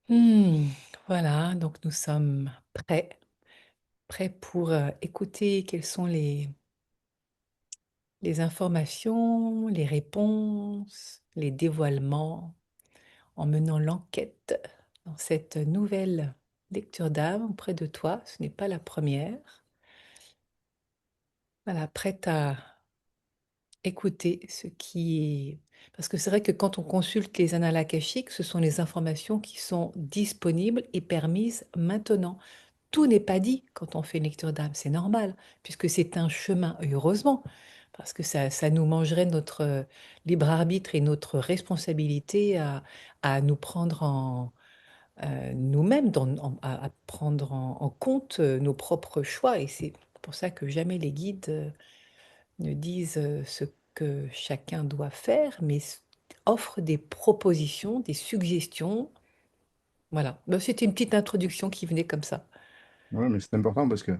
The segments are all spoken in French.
Hmm, voilà, donc nous sommes prêts pour écouter quelles sont les informations, les réponses, les dévoilements, en menant l'enquête dans cette nouvelle lecture d'âme auprès de toi. Ce n'est pas la première. Voilà, prête à écouter ce qui est... Parce que c'est vrai que quand on consulte les annales akashiques, ce sont les informations qui sont disponibles et permises maintenant. Tout n'est pas dit quand on fait une lecture d'âme, c'est normal, puisque c'est un chemin, et heureusement, parce que ça nous mangerait notre libre arbitre et notre responsabilité à nous prendre en nous-mêmes, à prendre en compte nos propres choix. Et c'est pour ça que jamais les guides ne disent ce que chacun doit faire, mais offrent des propositions, des suggestions. Voilà. Ben, c'était une petite introduction qui venait comme ça. Ouais, mais c'est important parce que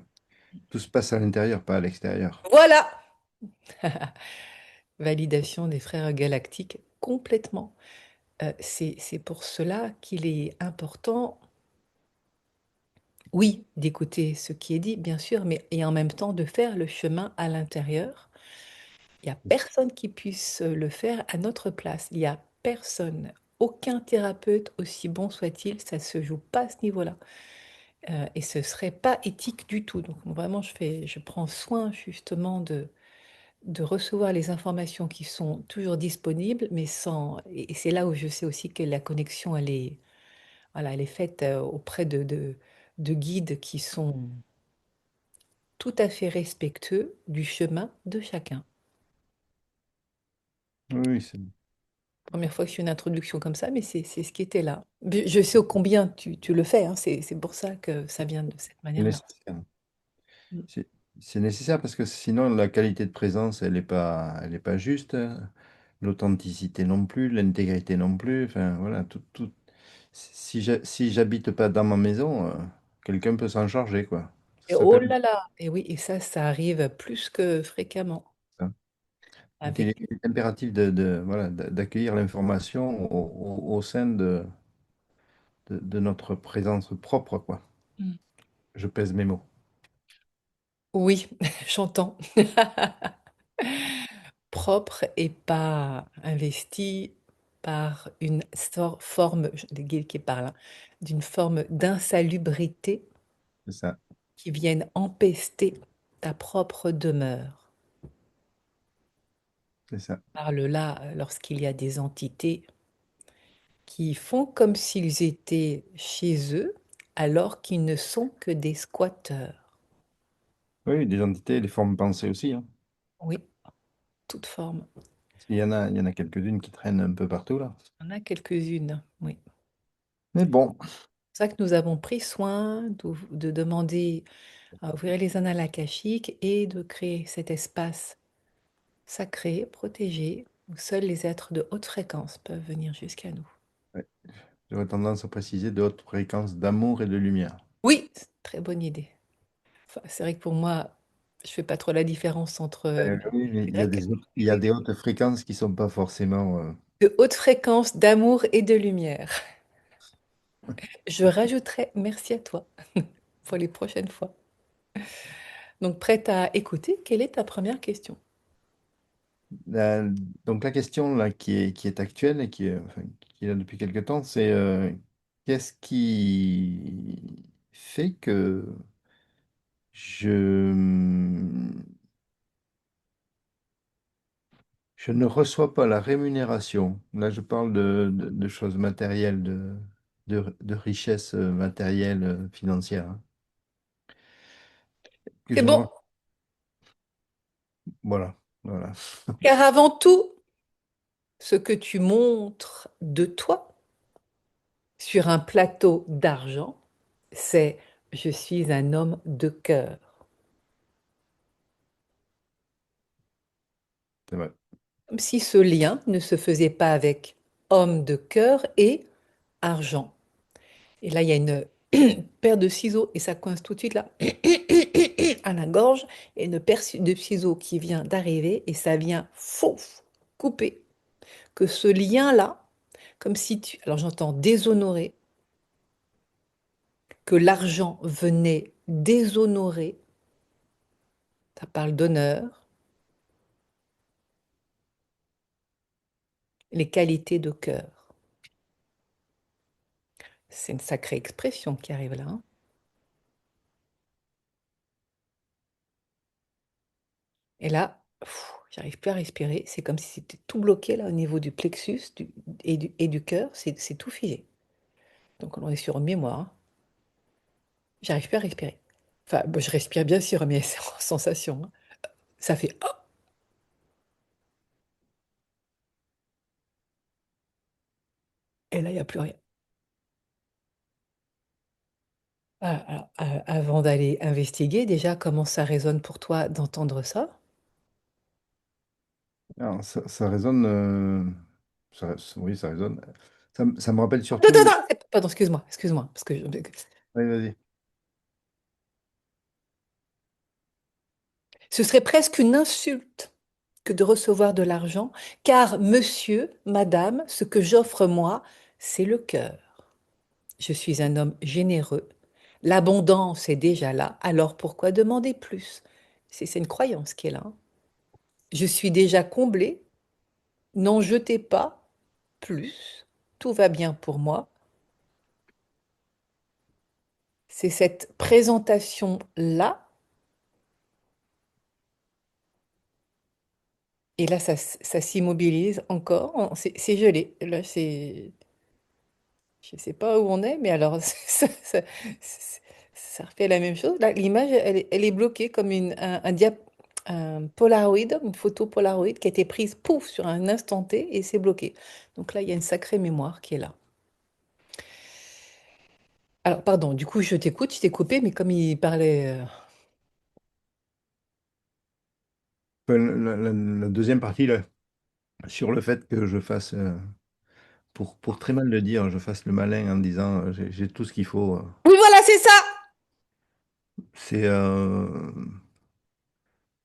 tout se passe à l'intérieur, pas à l'extérieur. Voilà! Validation des frères galactiques complètement. C'est pour cela qu'il est important, oui, d'écouter ce qui est dit, bien sûr, mais et en même temps de faire le chemin à l'intérieur. Il n'y a personne qui puisse le faire à notre place. Il n'y a personne, aucun thérapeute, aussi bon soit-il, ça ne se joue pas à ce niveau-là. Et ce ne serait pas éthique du tout. Donc vraiment, je prends soin justement de recevoir les informations qui sont toujours disponibles, mais sans... Et c'est là où je sais aussi que la connexion, voilà, elle est faite auprès de guides qui sont tout à fait respectueux du chemin de chacun. Oui, oui, Première fois que je fais une introduction comme ça, mais c'est ce qui était là. Mais je sais ô combien tu le fais, hein, c'est pour ça que ça vient de cette c'est manière-là. nécessaire. Mm. C'est c'est nécessaire parce que sinon la qualité de présence, elle est pas juste. L'authenticité non plus, l'intégrité non plus. Enfin, voilà, tout. Si j'habite pas dans ma maison, quelqu'un peut s'en charger, quoi. Et Ça oh s'appelle là là, et oui, et ça arrive plus que fréquemment. ça. Donc Avec... il est impératif voilà, d'accueillir l'information au sein de notre présence propre, quoi. Mm. Je pèse mes mots. Oui, j'entends. Propre et pas investi par une forme, des guildes qui parlent, hein, d'une forme d'insalubrité C'est ça, qui vienne empester ta propre demeure. c'est ça. Parle là lorsqu'il y a des entités qui font comme s'ils étaient chez eux alors qu'ils ne sont que des squatteurs. Oui, des entités, des formes pensées aussi, hein. Oui, toute forme. Il y en a quelques-unes qui traînent un peu partout, là. Il y en a quelques-unes, oui. Mais bon, C'est pour ça que nous avons pris soin de demander à ouvrir les annales akashiques et de créer cet espace sacré, protégé, où seuls les êtres de haute fréquence peuvent venir jusqu'à nous. ouais, j'aurais tendance à préciser de hautes fréquences d'amour et de lumière. Oui, c'est une très bonne idée. Enfin, c'est vrai que pour moi, je fais pas trop la différence entre Oui, mais grec. il y a des hautes fréquences qui sont pas forcément. De haute fréquence d'amour et de lumière. Je rajouterai merci à toi pour les prochaines fois. Donc, prête à écouter, quelle est ta première question? La- donc la question là, qui est actuelle et enfin, qui est là depuis quelque temps, c'est qu'est-ce qui fait que je, je ne reçois pas la rémunération? Là, je parle de choses matérielles, de richesses matérielles, financières, hein. Que C'est je ne bon, re- Voilà, voilà. car avant tout, ce que tu montres de toi sur un plateau d'argent, c'est je suis un homme de cœur. C'est vrai. Comme si ce lien ne se faisait pas avec homme de cœur et argent. Et là, il y a une paire de ciseaux et ça coince tout de suite là à la gorge et une paire de ciseaux qui vient d'arriver et ça vient fouf, couper. Que ce lien-là, comme si tu... Alors j'entends déshonorer, que l'argent venait déshonorer, ça parle d'honneur, les qualités de cœur. C'est une sacrée expression qui arrive là, hein. Et là, j'arrive plus à respirer. C'est comme si c'était tout bloqué là au niveau du plexus et du cœur. C'est tout figé. Donc on est sur une mémoire, hein. J'arrive plus à respirer. Enfin, bon, je respire bien sûr, mais c'est en sensation, hein. Ça fait oh. Et là, il n'y a plus rien. Alors, avant d'aller investiguer, déjà, comment ça résonne pour toi d'entendre ça? Alors, ça résonne. Oui, ça résonne. Ça me rappelle Attends, surtout. attends, pardon, excuse-moi, parce que Oui, vas-y. ce serait presque une insulte que de recevoir de l'argent, car monsieur, madame, ce que j'offre moi, c'est le cœur. Je suis un homme généreux. L'abondance est déjà là, alors pourquoi demander plus? C'est une croyance qui est là, hein. Je suis déjà comblé, n'en jetez pas plus, tout va bien pour moi. C'est cette présentation-là, et là, ça s'immobilise encore, c'est gelé. Là, je ne sais pas où on est, mais alors, ça refait la même chose. Là, l'image, elle est bloquée comme un Polaroid, une photo Polaroid qui a été prise, pouf, sur un instant T, et c'est bloqué. Donc là, il y a une sacrée mémoire qui est là. Alors, pardon, du coup, je t'écoute, je t'ai coupé, mais comme il parlait... Enfin, la deuxième partie, là, sur le fait que je fasse, pour très mal le dire, je fasse le malin en disant j'ai tout ce qu'il faut. Oui, voilà, c'est ça! C'est.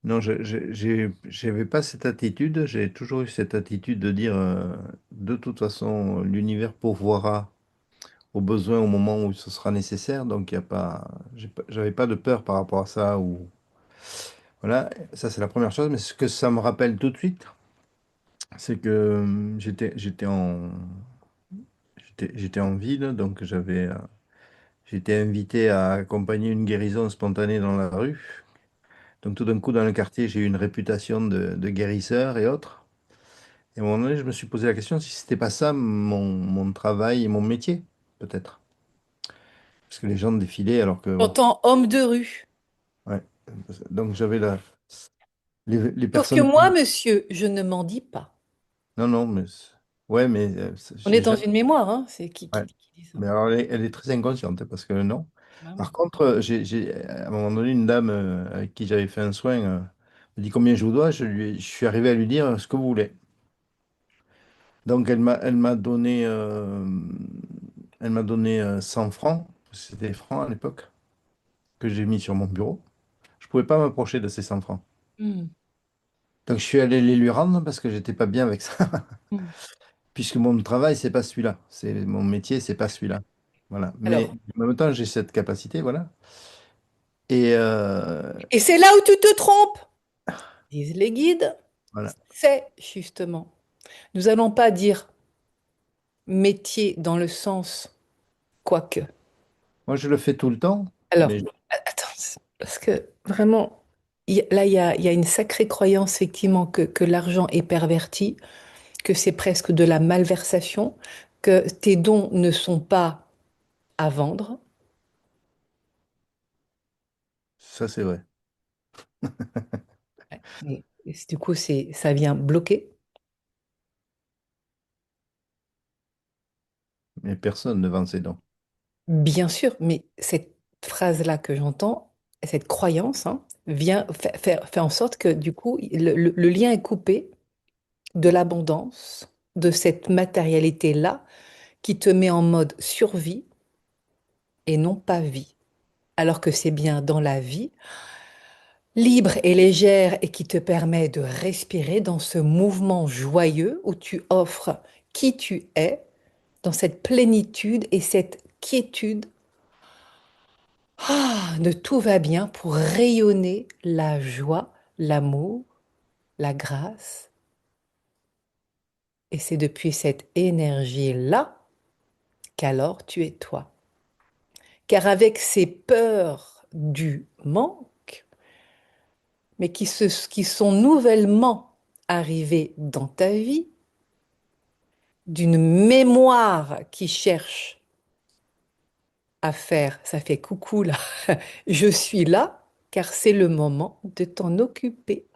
Non, j'avais pas cette attitude. J'ai toujours eu cette attitude de dire de toute façon, l'univers pourvoira aux besoins au moment où ce sera nécessaire. Donc, il y a pas, j'avais pas de peur par rapport à ça. Ou, voilà, ça c'est la première chose. Mais ce que ça me rappelle tout de suite, c'est que j'étais en ville, donc j'étais invité à accompagner une guérison spontanée dans la rue. Donc tout d'un coup, dans le quartier, j'ai eu une réputation de guérisseur et autres. Et à un moment donné, je me suis posé la question si c'était pas ça mon travail et mon métier, peut-être. Parce que les gens défilaient alors que, bon, J'entends homme de rue. ouais. Donc j'avais les Sauf que personnes moi, qui... monsieur, je ne m'en dis pas. Non, non, mais... Ouais, mais On est j'ai dans jamais... une mémoire, hein, c'est Ouais. qui dit ça? Mais alors, elle est très inconsciente, hein, parce que non. Ah Par oui. contre, à un moment donné, une dame avec qui j'avais fait un soin me dit combien je vous dois. Je suis arrivé à lui dire ce que vous voulez. Donc elle m'a donné 100 francs, c'était des francs à l'époque, que j'ai mis sur mon bureau. Je pouvais pas m'approcher de ces 100 francs. Hmm, Donc je suis allé les lui rendre parce que j'étais pas bien avec ça. hmm. Puisque mon travail, c'est pas celui-là. C'est mon métier, c'est pas celui-là. Voilà. Mais Alors, en même temps, j'ai cette capacité, voilà. Et et c'est là où tu te trompes, disent les guides. voilà. C'est justement. Nous n'allons pas dire métier dans le sens quoique. Moi, je le fais tout le temps, Alors, mais attends, parce que vraiment, là, il y a une sacrée croyance, effectivement, que l'argent est perverti, que c'est presque de la malversation, que tes dons ne sont pas à vendre. ça, c'est vrai. Ouais. Et du coup, ça vient bloquer. Mais personne ne vend ses dents. Bien sûr, mais cette phrase-là que j'entends, cette croyance, hein, vient fait en sorte que du coup, le lien est coupé de l'abondance, de cette matérialité-là qui te met en mode survie et non pas vie. Alors que c'est bien dans la vie, libre et légère et qui te permet de respirer dans ce mouvement joyeux où tu offres qui tu es, dans cette plénitude et cette quiétude De tout va bien pour rayonner la joie, l'amour, la grâce. Et c'est depuis cette énergie-là qu'alors tu es toi. Car avec ces peurs du manque, mais qui sont nouvellement arrivées dans ta vie, d'une mémoire qui cherche à faire, ça fait coucou là, je suis là, car c'est le moment de t'en occuper.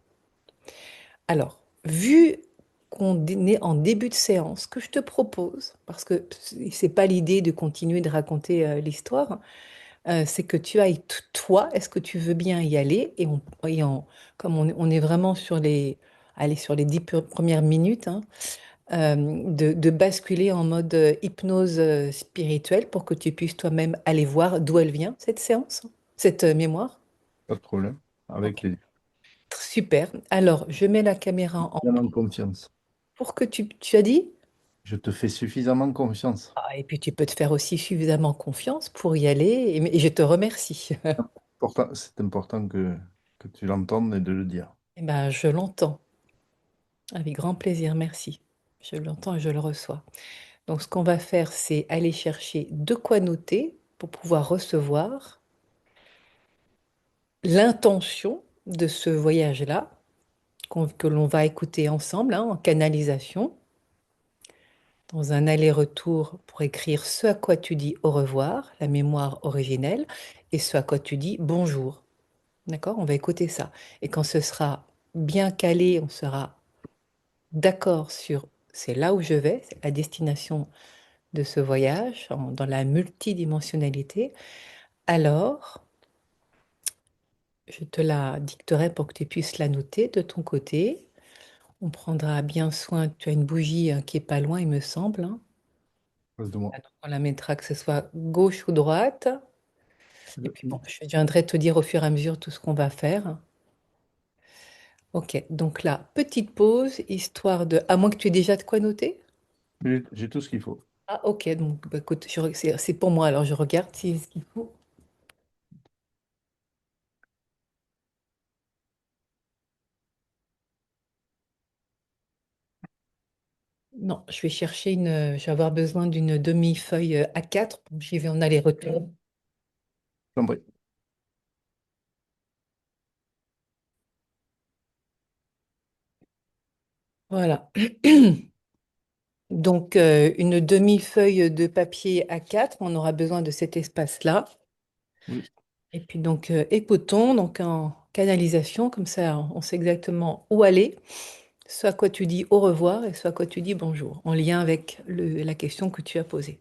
Alors, vu qu'on est en début de séance, ce que je te propose, parce que c'est pas l'idée de continuer de raconter l'histoire, c'est que tu ailles toi, est-ce que tu veux bien y aller? Comme on est vraiment sur allez, sur les 10 premières minutes, hein, de basculer en mode hypnose spirituelle pour que tu puisses toi-même aller voir d'où elle vient, cette séance, cette mémoire. Pas de problème. Avec Ok, plaisir. super. Alors, je mets la caméra en Suffisamment confiance. pour que tu as dit? Je te fais suffisamment confiance. Ah, et puis tu peux te faire aussi suffisamment confiance pour y aller et je te remercie. C'est important que tu l'entendes et de le dire. Eh ben, je l'entends avec grand plaisir, merci. Je l'entends et je le reçois. Donc, ce qu'on va faire, c'est aller chercher de quoi noter pour pouvoir recevoir l'intention de ce voyage-là que l'on va écouter ensemble, hein, en canalisation, dans un aller-retour pour écrire ce à quoi tu dis au revoir, la mémoire originelle, et ce à quoi tu dis bonjour. D'accord? On va écouter ça. Et quand ce sera bien calé, on sera d'accord sur c'est là où je vais, c'est la destination de ce voyage, dans la multidimensionnalité, alors je te la dicterai pour que tu puisses la noter de ton côté. On prendra bien soin, tu as une bougie qui est pas loin, il me semble, hein. En face de moi. Ah, donc on la mettra que ce soit gauche ou droite. Et puis bon, je viendrai te dire au fur et à mesure tout ce qu'on va faire. Ok, donc là, petite pause, histoire de... À moins que tu aies déjà de quoi noter? J'ai tout ce qu'il faut. Ah ok, donc bah, écoute, c'est pour moi, alors je regarde si ce qu'il faut. Non, je vais chercher je vais avoir besoin d'une demi-feuille A4. J'y vais en aller-retour. J'en prie. Voilà. Donc, une demi-feuille de papier A4, on aura besoin de cet espace-là. Oui. Et puis donc, écoutons, donc en canalisation, comme ça on sait exactement où aller, ce à quoi tu dis au revoir et ce à quoi tu dis bonjour, en lien avec la question que tu as posée.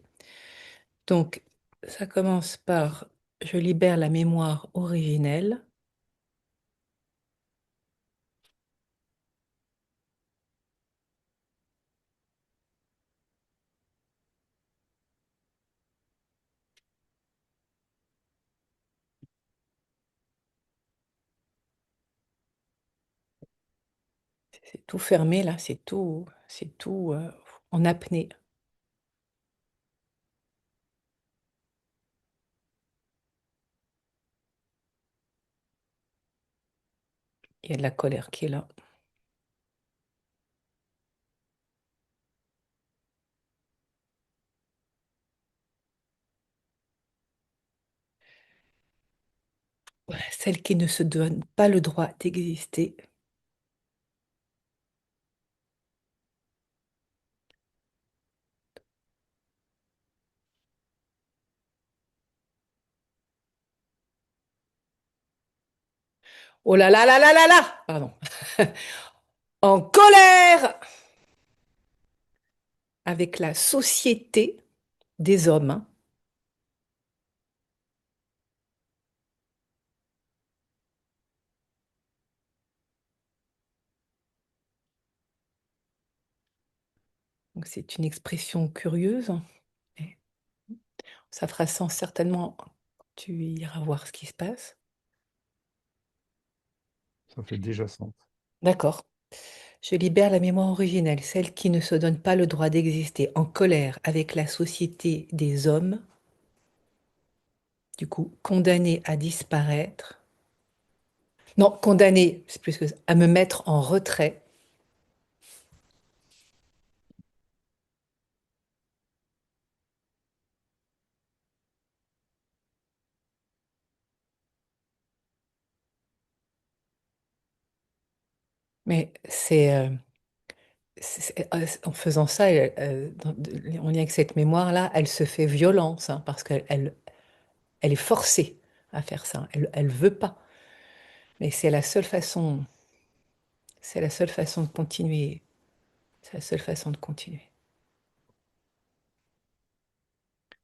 Donc, ça commence par je libère la mémoire originelle. C'est tout fermé là, c'est tout en apnée. Il y a de la colère qui est là. Ouais, celle qui ne se donne pas le droit d'exister. Oh là là là là là là! Pardon. En colère avec la société des hommes, hein. Donc c'est une expression curieuse. Et ça fera sens certainement. Tu iras voir ce qui se passe. Ça fait déjà sens. D'accord. Je libère la mémoire originelle, celle qui ne se donne pas le droit d'exister, en colère avec la société des hommes Du coup, condamné à disparaître. Non, condamné, c'est plus que ça, à me mettre en retrait. Mais en faisant ça, en lien avec cette mémoire-là, elle se fait violence, hein, parce elle est forcée à faire ça. Elle veut pas. Mais c'est la seule façon de continuer. C'est la seule façon de continuer.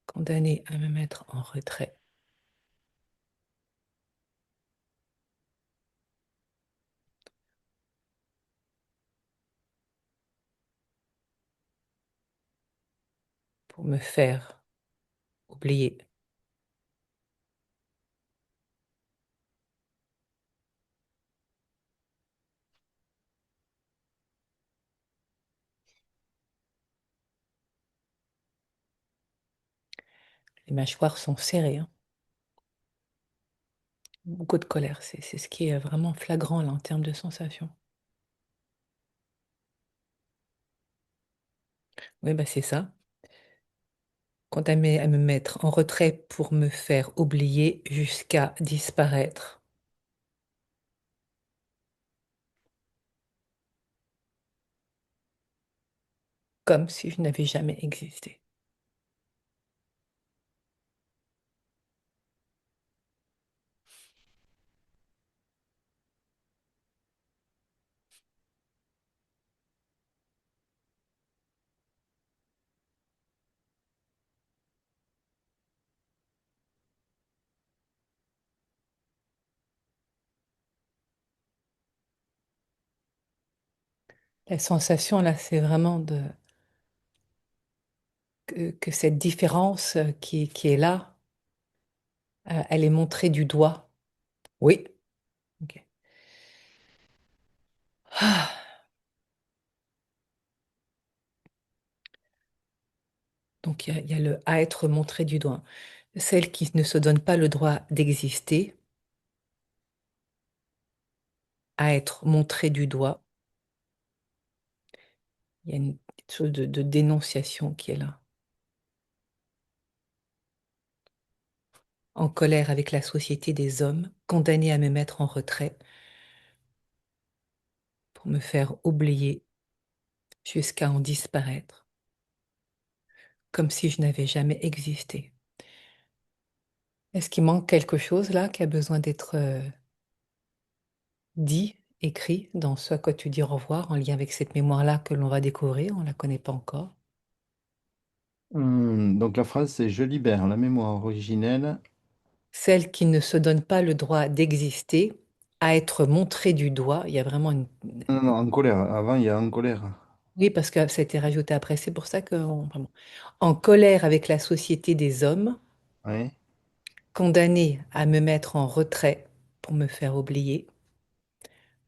Condamné à me mettre en retrait pour me faire oublier. Les mâchoires sont serrées, hein. Beaucoup de colère. C'est ce qui est vraiment flagrant là en termes de sensation. Oui, bah c'est ça. Condamné à me mettre en retrait pour me faire oublier jusqu'à disparaître, comme si je n'avais jamais existé. La sensation là, c'est vraiment que cette différence qui est là, elle est montrée du doigt. Oui. Ok. Ah. Donc il y a le à être montré du doigt. Celle qui ne se donne pas le droit d'exister, à être montrée du doigt. Il y a une chose de dénonciation qui est là. En colère avec la société des hommes, condamnée à me mettre en retrait pour me faire oublier jusqu'à en disparaître, comme si je n'avais jamais existé. Est-ce qu'il manque quelque chose là qui a besoin d'être dit, écrit dans ce à quoi tu dis au revoir en lien avec cette mémoire-là que l'on va découvrir? On ne la connaît pas encore. Donc la phrase, c'est je libère la mémoire originelle. Celle qui ne se donne pas le droit d'exister, à être montrée du doigt. Il y a vraiment une... Non, non, en colère. Avant, il y a en colère. Oui, parce que ça a été rajouté après. C'est pour ça que... vraiment. En colère avec la société des hommes, Oui, condamnée à me mettre en retrait pour me faire oublier,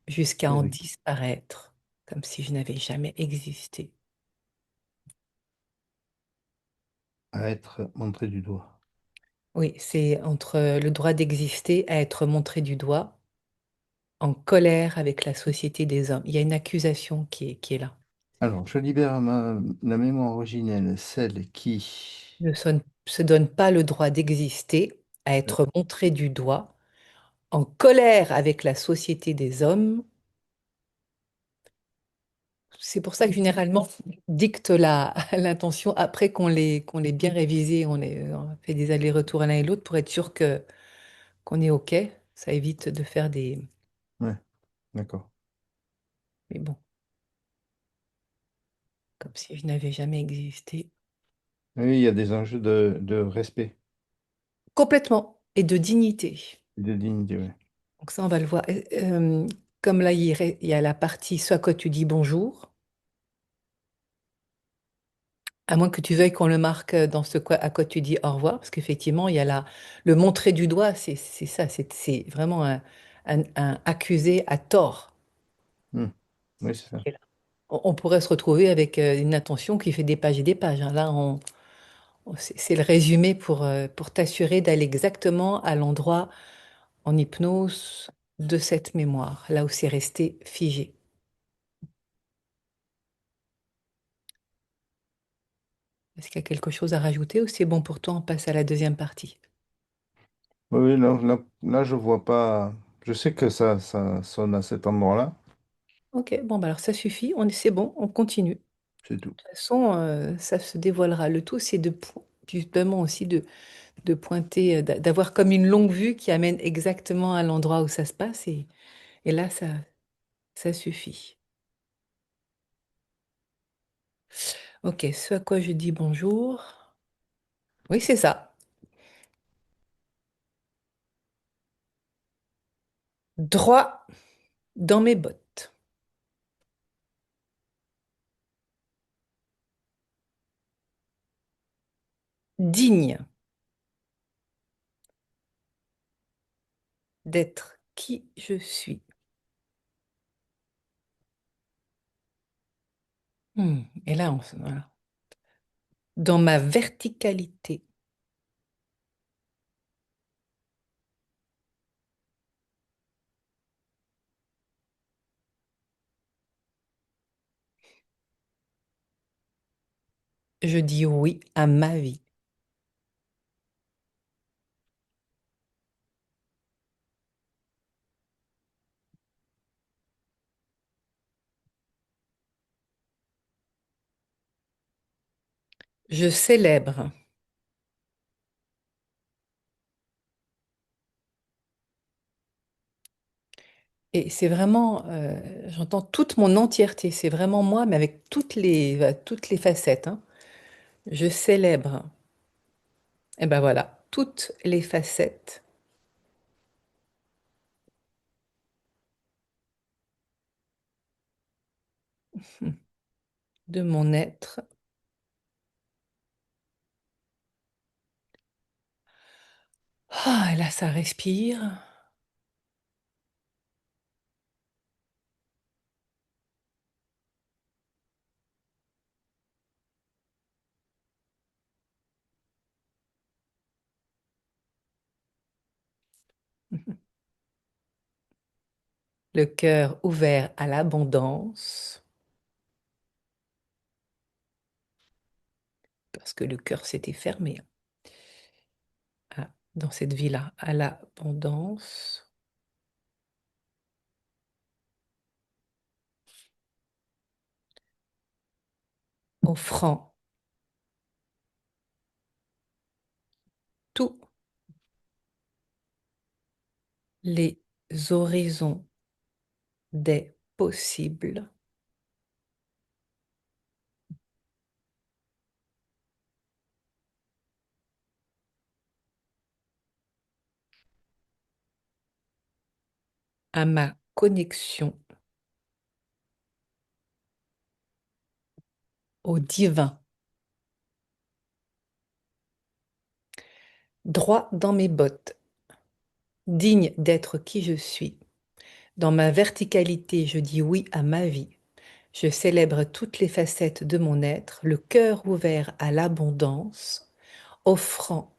jusqu'à en oui. disparaître, comme si je n'avais jamais existé. À être montré du doigt. Oui, c'est entre le droit d'exister à être montré du doigt, en colère avec la société des hommes. Il y a une accusation qui est là. Alors, je libère la mémoire originelle, celle qui... Ne se donne pas le droit d'exister, à euh, être montré du doigt, en colère avec la société des hommes. C'est pour ça que généralement, on dicte l'intention après qu'on l'ait bien révisé, on a fait des allers-retours l'un et l'autre pour être sûr qu'on est OK. Ça évite de faire des... Ouais, d'accord. Mais bon, comme si je n'avais jamais existé. Oui, il y a des enjeux de respect Complètement. Et de dignité. et de dignité, ouais. Donc ça, on va le voir. Comme là, il y a la partie soit que tu dis bonjour, à moins que tu veuilles qu'on le marque dans ce quoi, à quoi tu dis au revoir, parce qu'effectivement, il y a le montrer du doigt, c'est ça, c'est vraiment un accusé à tort Hmm. Oui, c'est ça. qui est là. On pourrait se retrouver avec une intention qui fait des pages et des pages, hein. Là, Bon, c'est le résumé pour t'assurer d'aller exactement à l'endroit en hypnose de cette mémoire, là où c'est resté figé. Est-ce qu'il y a quelque chose à rajouter ou c'est bon pour toi, on passe à la deuxième partie? Oui, oui, là, je vois pas. Je sais que ça sonne à cet endroit-là, Ok, bon, bah alors ça suffit, c'est bon, on continue. De c'est tout. toute façon, ça se dévoilera. Le tout, c'est justement aussi de pointer, d'avoir comme une longue vue qui amène exactement à l'endroit où ça se passe et là, ça suffit. Ok, ce à quoi je dis bonjour. Oui, c'est ça. Droit dans mes bottes. Digne d'être qui je suis. Et là, voilà. Dans ma verticalité, je dis oui à ma vie. Je célèbre. Et c'est vraiment, j'entends toute mon entièreté. C'est vraiment moi, mais avec toutes les facettes, hein. Je célèbre. Et ben voilà, toutes les facettes de mon être. Ah, et là, ça respire. Le cœur ouvert à l'abondance, parce que le cœur s'était fermé, dans cette vie-là, à l'abondance, offrant tous les horizons des possibles à ma connexion au divin, droit dans mes bottes, digne d'être qui je suis. Dans ma verticalité, je dis oui à ma vie. Je célèbre toutes les facettes de mon être, le cœur ouvert à l'abondance, offrant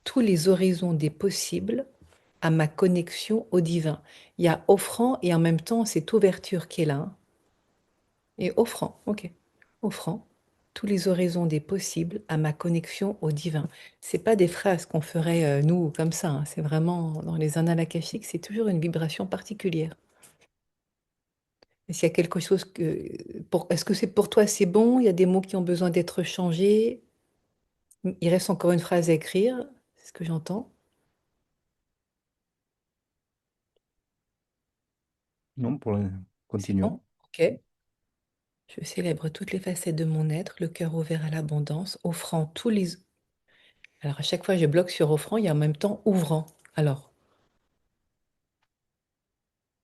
tous les horizons des possibles à ma connexion au divin. Il y a offrant et en même temps cette ouverture qui est là, hein. Et offrant, ok. Offrant tous les horizons des possibles à ma connexion au divin. C'est pas des phrases qu'on ferait nous comme ça, hein. C'est vraiment dans les annales akashiques, c'est toujours une vibration particulière. Est-ce qu'il y a quelque chose est-ce que c'est pour toi c'est bon? Il y a des mots qui ont besoin d'être changés? Il reste encore une phrase à écrire, c'est ce que j'entends. Non, C'est continuons. bon? Ok. Je célèbre toutes les facettes de mon être, le cœur ouvert à l'abondance, offrant tous les... Alors à chaque fois je bloque sur offrant, il y a en même temps ouvrant. Alors,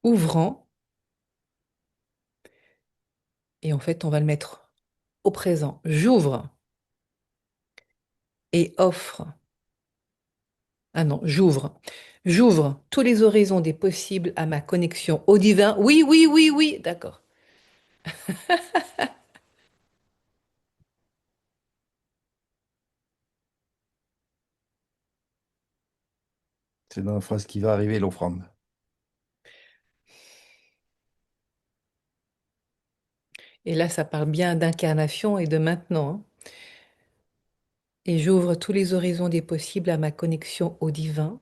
ouvrant, et en fait on va le mettre au présent. J'ouvre et offre. Ah non, j'ouvre. J'ouvre tous les horizons des possibles à ma connexion au divin. Oui, oui, oui, oui, d'accord. C'est dans la phrase qui va arriver l'offrande. Et là, ça parle bien d'incarnation et de maintenant, hein. Et j'ouvre tous les horizons des possibles à ma connexion au divin.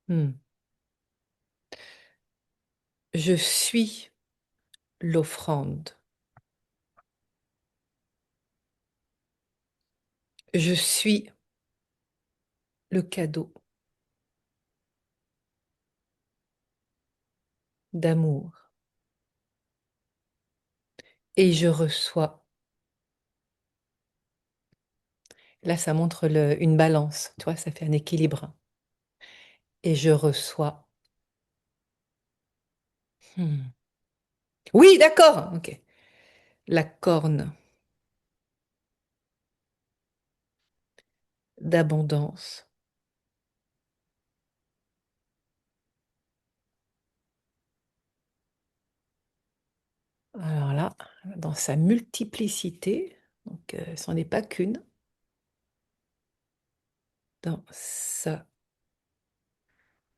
Hmm. Je suis l'offrande. Je suis le cadeau d'amour. Et je reçois. Là, ça montre une balance. Tu vois, ça fait un équilibre. Et je reçois. Hmm. Oui, d'accord. Ok. La corne d'abondance. Alors là, dans sa multiplicité, donc c'en est pas qu'une, dans sa...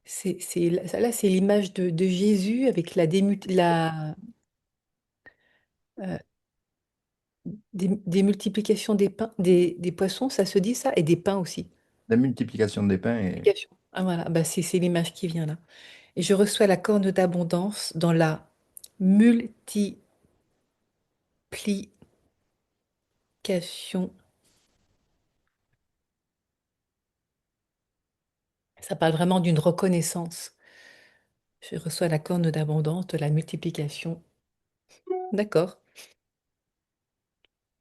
là, c'est l'image de Jésus avec euh, des multiplications des pains, des poissons, ça se dit ça, et des pains aussi. La multiplication des pains est Multiplication. Ah voilà, bah, c'est l'image qui vient là. Et je reçois la corne d'abondance dans la multiplication. Ça parle vraiment d'une reconnaissance. Je reçois la corne d'abondance de la multiplication. D'accord.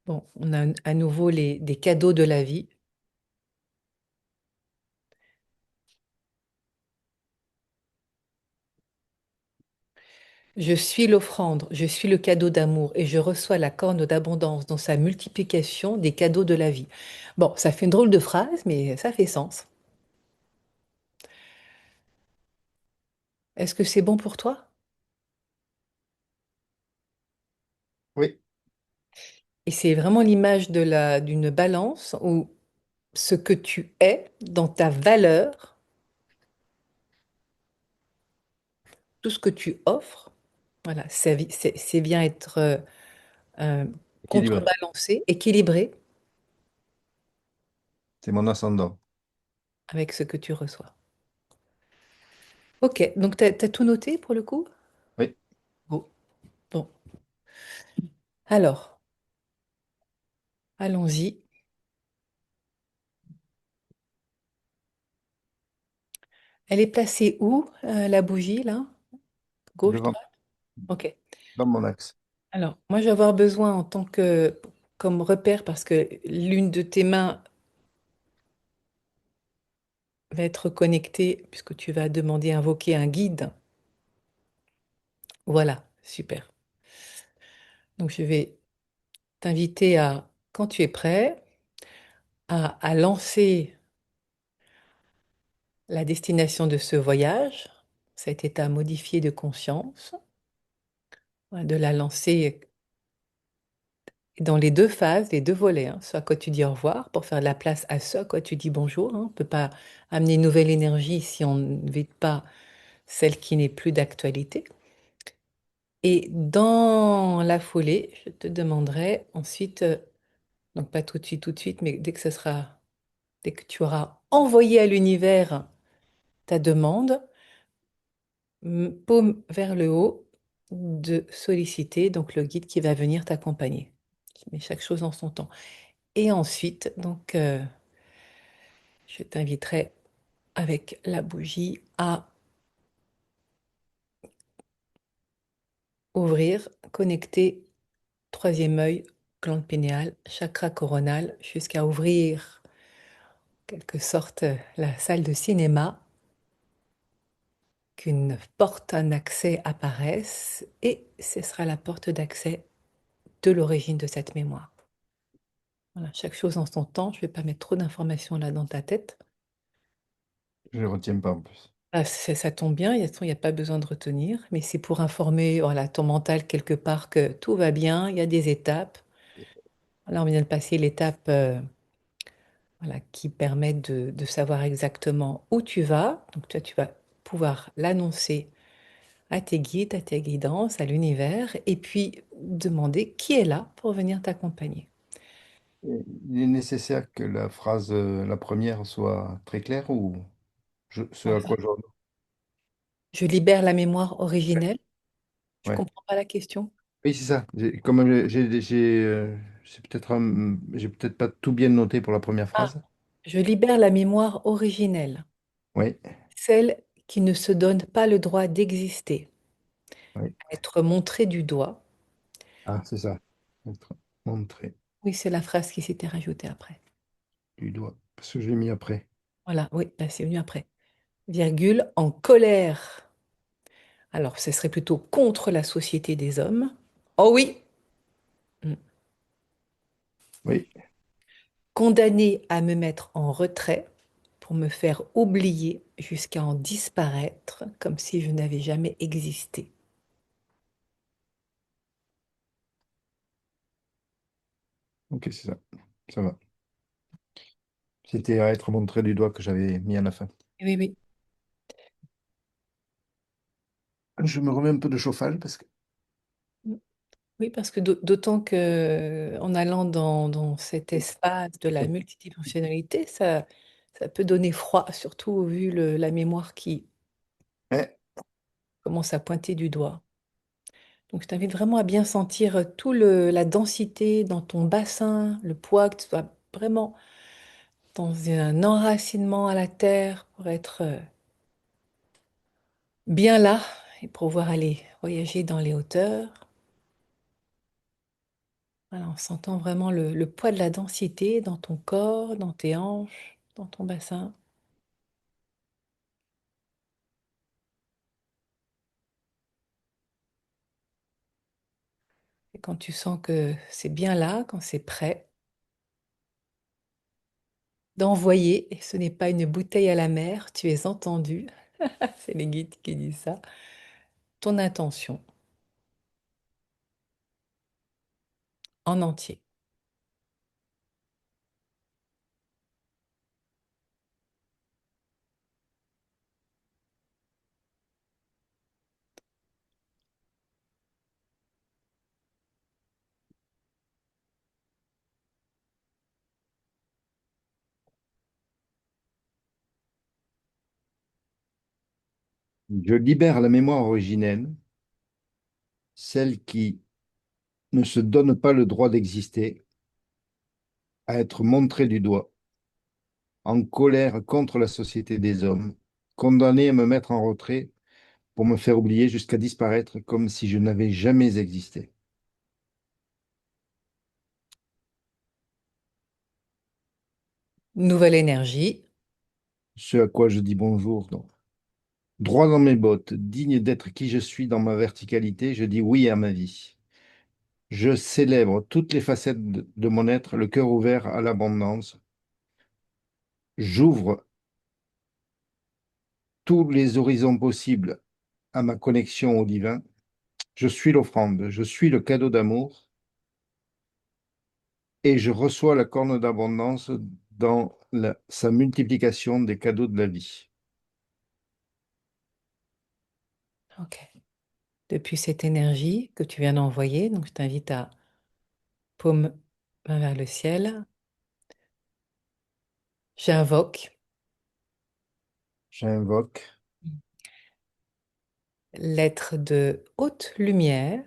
Bon, on a à nouveau des cadeaux de la vie. Je suis l'offrande, je suis le cadeau d'amour et je reçois la corne d'abondance dans sa multiplication des cadeaux de la vie. Bon, ça fait une drôle de phrase, mais ça fait sens. Est-ce que c'est bon pour toi? oui, Et c'est vraiment l'image d'une balance où ce que tu es dans ta valeur, tout ce que tu offres, voilà, c'est bien être euh, équilibré. contrebalancé, équilibré C'est mon ascendant. avec ce que tu reçois. Ok, donc tu as tout noté pour le coup? Oui, Bon, bon. Alors, allons-y. Elle est placée où, la bougie, là? Gauche, devant, droite? Ok. dans mon axe. Alors, moi, je vais avoir besoin en tant que, comme repère, parce que l'une de tes mains va être connectée, puisque tu vas demander, invoquer un guide. Voilà, super. Donc, je vais t'inviter à, quand tu es prêt, à lancer la destination de ce voyage, cet état modifié de conscience, ouais, de la lancer dans les deux phases, les deux volets, hein, ce à quoi tu dis au revoir pour faire de la place à ce à quoi tu dis bonjour, hein. On ne peut pas amener une nouvelle énergie si on ne vide pas celle qui n'est plus d'actualité. Et dans la foulée, je te demanderai ensuite, donc pas tout de suite, mais dès que tu auras envoyé à l'univers ta demande, paume vers le haut, de solliciter donc le guide qui va venir t'accompagner. Mais chaque chose en son temps. Et ensuite, donc, je t'inviterai avec la bougie à ouvrir, connecter troisième œil, glande pinéale, chakra coronal, jusqu'à ouvrir en quelque sorte la salle de cinéma, qu'une porte, un accès apparaisse, et ce sera la porte d'accès de l'origine de cette mémoire. Voilà, chaque chose en son temps, je ne vais pas mettre trop d'informations là dans ta tête. Je ne retiens pas en plus. Ah, ça tombe bien, il y a pas besoin de retenir, mais c'est pour informer voilà, ton mental quelque part que tout va bien, il y a des étapes. Là, on vient de passer l'étape voilà, qui permet de savoir exactement où tu vas. Donc toi, tu vas pouvoir l'annoncer à tes guides, à tes guidances, à l'univers, et puis demander qui est là pour venir t'accompagner. Il est nécessaire que la phrase, la première, soit très claire ou ce à quoi je... Je libère la mémoire originelle. Je Ouais. comprends pas la question. Oui, c'est ça. Comme j'ai peut-être pas tout bien noté pour la première Ah, phrase. je libère la mémoire originelle, Oui, celle qui ne se donne pas le droit d'exister, oui. être montrée du doigt. Ah, c'est ça. Être montré Oui, c'est la phrase qui s'était rajoutée après. du doigt. Parce que je l'ai mis après. Voilà, oui, là, c'est venu après. Virgule, en colère. Alors, ce serait plutôt contre la société des hommes. Oh oui. Mm. Oui. Condamné à me mettre en retrait pour me faire oublier jusqu'à en disparaître comme si je n'avais jamais existé. Ok, c'est ça. Ça va. C'était à être montré du doigt que j'avais mis à la fin. Oui, oui. Je me remets un peu de chauffage parce que... Mm. Oui, parce que d'autant que en allant dans cet espace de la multidimensionnalité, ça peut donner froid, surtout vu la mémoire qui Eh, commence à pointer du doigt. Donc, je t'invite vraiment à bien sentir la densité dans ton bassin, le poids, que tu sois vraiment dans un enracinement à la terre pour être bien là et pouvoir aller voyager dans les hauteurs. Voilà, en sentant vraiment le poids de la densité dans ton corps, dans tes hanches, dans ton bassin. Et quand tu sens que c'est bien là, quand c'est prêt, d'envoyer, et ce n'est pas une bouteille à la mer, tu es entendu, c'est les guides qui disent ça, ton intention en entier. je libère la mémoire originelle, celle qui ne se donne pas le droit d'exister, à être montrée du doigt, en colère contre la société des hommes, condamnée à me mettre en retrait pour me faire oublier jusqu'à disparaître comme si je n'avais jamais existé. Nouvelle énergie. Ce à quoi je dis bonjour, donc. Droit dans mes bottes, digne d'être qui je suis dans ma verticalité, je dis oui à ma vie. Je célèbre toutes les facettes de mon être, le cœur ouvert à l'abondance. J'ouvre tous les horizons possibles à ma connexion au divin. Je suis l'offrande, je suis le cadeau d'amour et je reçois la corne d'abondance dans sa multiplication des cadeaux de la vie. Ok. Depuis cette énergie que tu viens d'envoyer, donc je t'invite à paume main vers le ciel. J'invoque J'invoque, l'être de haute lumière,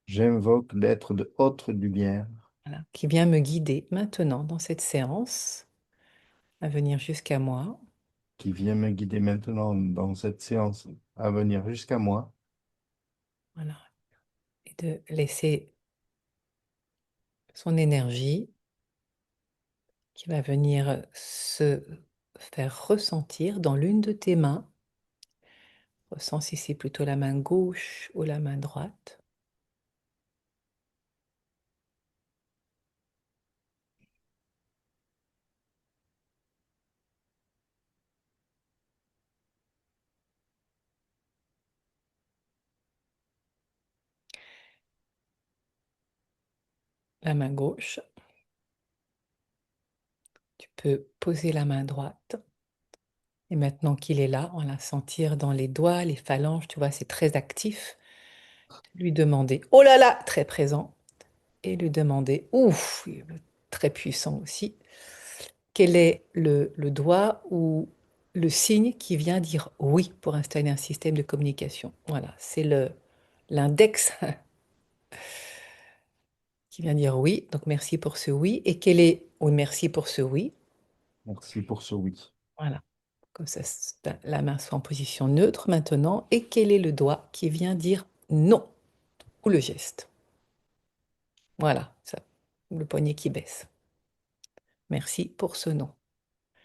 j'invoque l'être de haute lumière voilà, qui vient me guider maintenant dans cette séance, à venir jusqu'à moi. qui vient me guider maintenant dans cette séance à venir jusqu'à moi. Voilà. Et de laisser son énergie qui va venir se faire ressentir dans l'une de tes mains. Ressens si c'est plutôt la main gauche ou la main droite. La main gauche. peux poser la main droite. Et maintenant qu'il est là, on la sentir dans les doigts, les phalanges, tu vois, c'est très actif. Lui demander, oh là là, très présent. Et lui demander, ouf, très puissant aussi, quel est le doigt ou le signe qui vient dire oui pour installer un système de communication. Voilà, c'est l'index qui vient dire oui. Donc merci pour ce oui. Et quel est, oui, merci pour ce oui. Merci pour ce oui. Voilà. Comme ça, la main soit en position neutre maintenant. Et quel est le doigt qui vient dire non ou le geste. Voilà, ça, le poignet qui baisse. Merci pour ce non.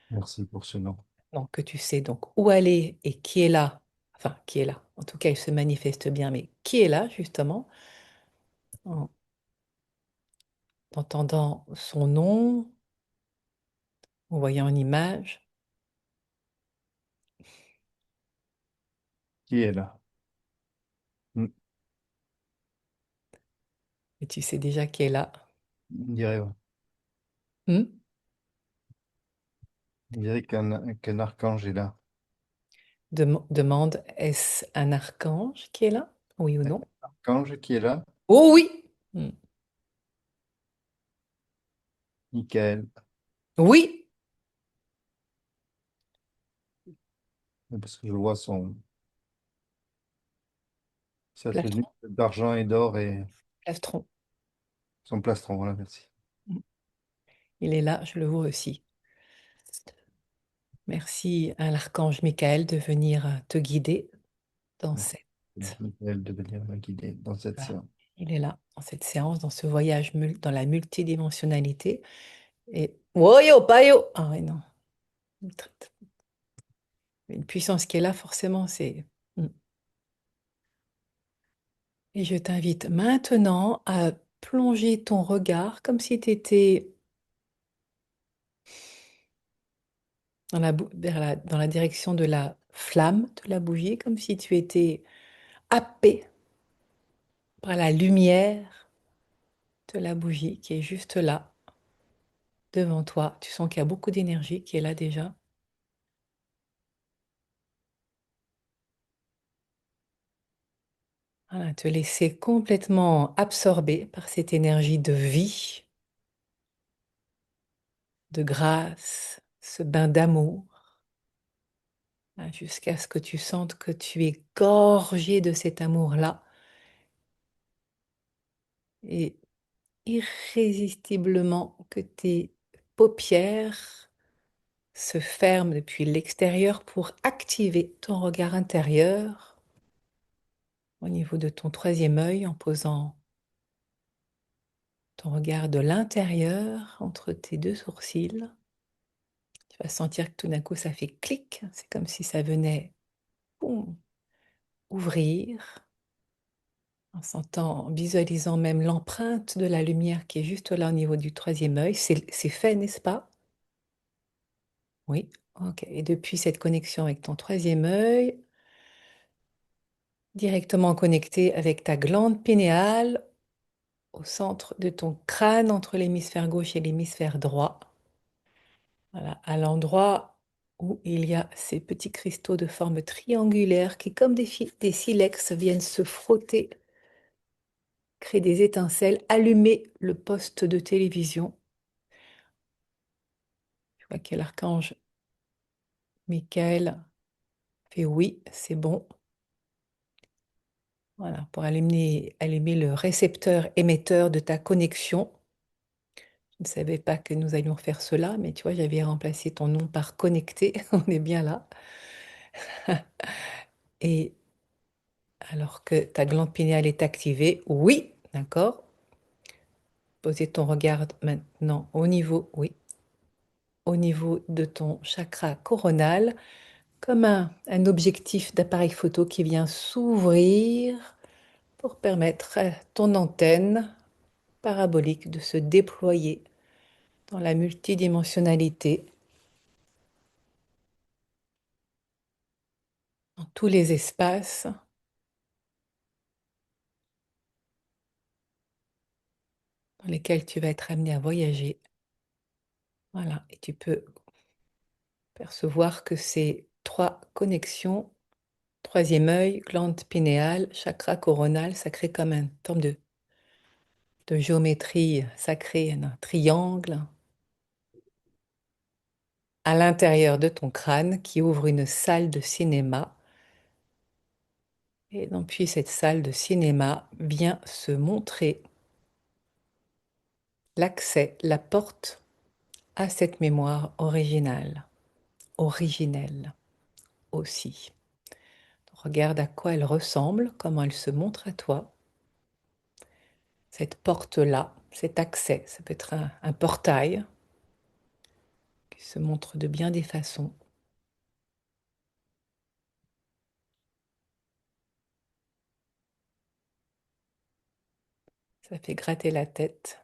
Merci pour ce nom. Donc, que tu sais donc où aller et qui est là. Enfin, qui est là. En tout cas, il se manifeste bien, mais qui est là, justement, en entendant son nom, en voyant une image. Qui est là? Hmm. Et tu sais déjà qui est là. On dirait, ouais. Hmm. On dirait qu'un archange est là. Demande, est-ce un archange qui est là? Oui ou non? Archange qui est là? Oh oui! Hmm. Michael. Oui! Parce que je vois sa tenue Plastron. d'argent et d'or et Plastron. son plastron. Voilà, merci. Hmm. Il est là, je le vois aussi. Merci à l'archange Michael de venir te guider dans Merci, cette... Michael, de venir me guider dans cette Voilà. séance. Il est là, dans cette séance, dans ce voyage, dans la multidimensionnalité. Et... Oh yo, pas yo! Ah ouais, non. Une puissance qui est là, forcément, c'est... Mm. Et je t'invite maintenant à plonger ton regard comme si tu étais dans la direction de la flamme de la bougie, comme si tu étais happé par la lumière de la bougie qui est juste là, devant toi. Tu sens qu'il y a beaucoup d'énergie qui est là déjà. Voilà, te laisser complètement absorber par cette énergie de vie, de grâce, ce bain d'amour, hein, jusqu'à ce que tu sentes que tu es gorgé de cet amour-là et irrésistiblement que tes paupières se ferment depuis l'extérieur pour activer ton regard intérieur au niveau de ton troisième œil en posant ton regard de l'intérieur entre tes deux sourcils. Tu vas sentir que tout d'un coup, ça fait clic. C'est comme si ça venait boum, ouvrir, en sentant, en visualisant même l'empreinte de la lumière qui est juste là au niveau du troisième œil. C'est fait, n'est-ce pas? Oui. Ok. Et depuis cette connexion avec ton troisième œil, directement connecté avec ta glande pinéale au centre de ton crâne entre l'hémisphère gauche et l'hémisphère droit. Voilà, à l'endroit où il y a ces petits cristaux de forme triangulaire qui, comme des silex, viennent se frotter, créer des étincelles, allumer le poste de télévision. Je vois que l'archange Michael fait oui, c'est bon. Voilà, pour allumer le récepteur émetteur de ta connexion. Je ne savais pas que nous allions faire cela, mais tu vois, j'avais remplacé ton nom par connecté. On est bien là. Et alors que ta glande pinéale est activée, oui, d'accord. Posez ton regard maintenant au niveau, oui, au niveau de ton chakra coronal, comme un objectif d'appareil photo qui vient s'ouvrir pour permettre à ton antenne parabolique de se déployer dans la multidimensionnalité, dans tous les espaces dans lesquels tu vas être amené à voyager. Voilà, et tu peux percevoir que ces trois connexions, troisième œil, glande pinéale, chakra coronal, ça crée comme une forme de géométrie sacrée, un triangle à l'intérieur de ton crâne qui ouvre une salle de cinéma. Et depuis cette salle de cinéma vient se montrer l'accès, la porte à cette mémoire originale, originelle aussi. Regarde à quoi elle ressemble, comment elle se montre à toi. Cette porte-là, cet accès, ça peut être un portail qui se montre de bien des façons. Ça fait gratter la tête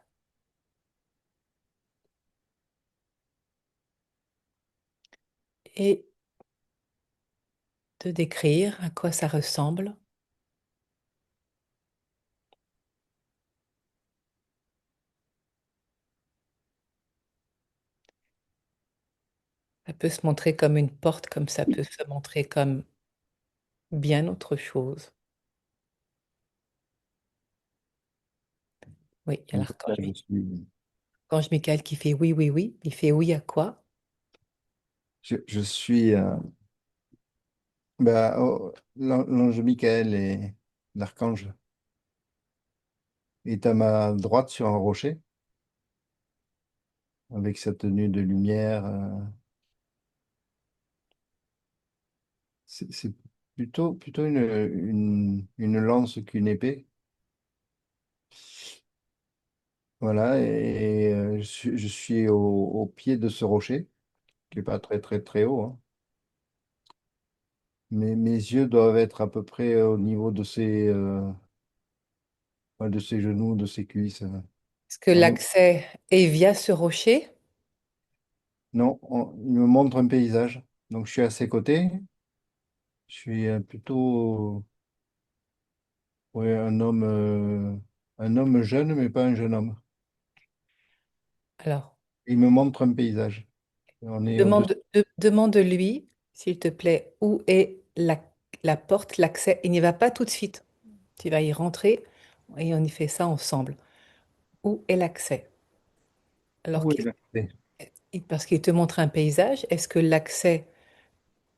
et de décrire à quoi ça ressemble. Ça peut se montrer comme une porte, comme ça peut se montrer comme bien autre chose. Oui, Donc alors là, quand je Michael qui fait oui, oui, oui, il fait oui à quoi? je suis bah, l'ange Michael et l'archange est à ma droite sur un rocher, avec sa tenue de lumière. C'est plutôt une lance qu'une épée. Voilà, et je suis au pied de ce rocher, qui n'est pas très haut, hein. Mais mes yeux doivent être à peu près au niveau ouais, de ses genoux, de ses cuisses. Est-ce que On est- l'accès est via ce rocher? Non, il me montre un paysage. Donc je suis à ses côtés. Je suis plutôt ouais, un homme jeune, mais pas un jeune homme. Alors, Il me montre un paysage. On est au-dessus. demande-lui, s'il te plaît, où est la porte, l'accès. Il n'y va pas tout de suite. Tu vas y rentrer et on y fait ça ensemble. Où est l'accès? Alors, Où est l'accès? parce qu'il te montre un paysage, est-ce que l'accès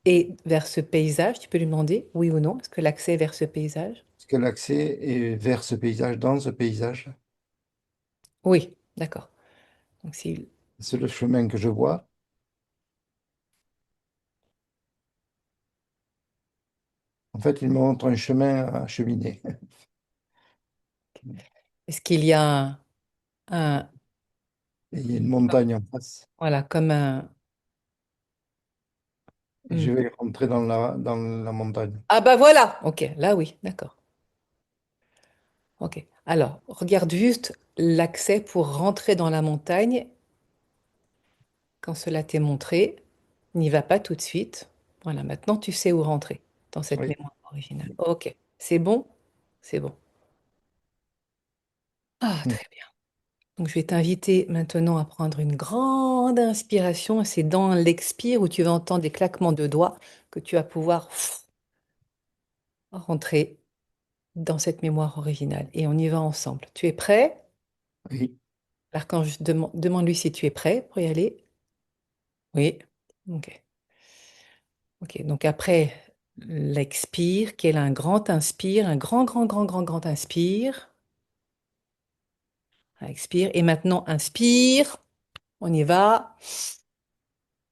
est vers ce paysage? Tu peux lui demander, oui ou non, est-ce que l'accès est vers ce paysage? Est-ce que l'accès est vers ce paysage, dans ce paysage? Oui, d'accord. Donc, s'il C'est le chemin que je vois. En fait, il me montre un chemin à cheminer. est-ce qu'il y a un- Et il y a une montagne en face. voilà, comme un... Et hmm. je vais rentrer dans la montagne. Ah bah voilà, ok, là oui, d'accord. Ok. Alors, regarde juste l'accès pour rentrer dans la montagne. Quand cela t'est montré, n'y va pas tout de suite. Voilà, maintenant tu sais où rentrer dans cette Oui. mémoire originale. Ok, c'est bon? C'est bon. Ah, Mm. très bien. Donc, je vais t'inviter maintenant à prendre une grande inspiration. C'est dans l'expire où tu vas entendre des claquements de doigts que tu vas pouvoir rentrer dans cette mémoire originale. Et on y va ensemble. Tu es prêt? Oui. L'archange demande-lui si tu es prêt pour y aller. Oui. Ok. Ok. Donc après l'expire, quel un grand inspire, un grand inspire. Un expire. Et maintenant inspire. On y va.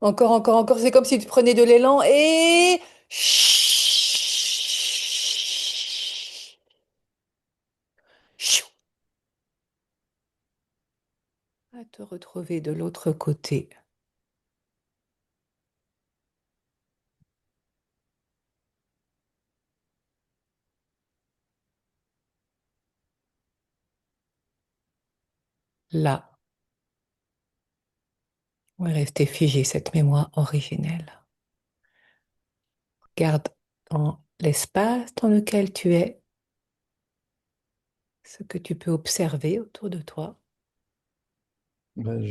Encore. C'est comme si tu prenais de l'élan et... À te retrouver de l'autre côté. Là, où est restée figée cette mémoire originelle. Garde dans l'espace dans lequel tu es, ce que tu peux observer autour de toi. Ben,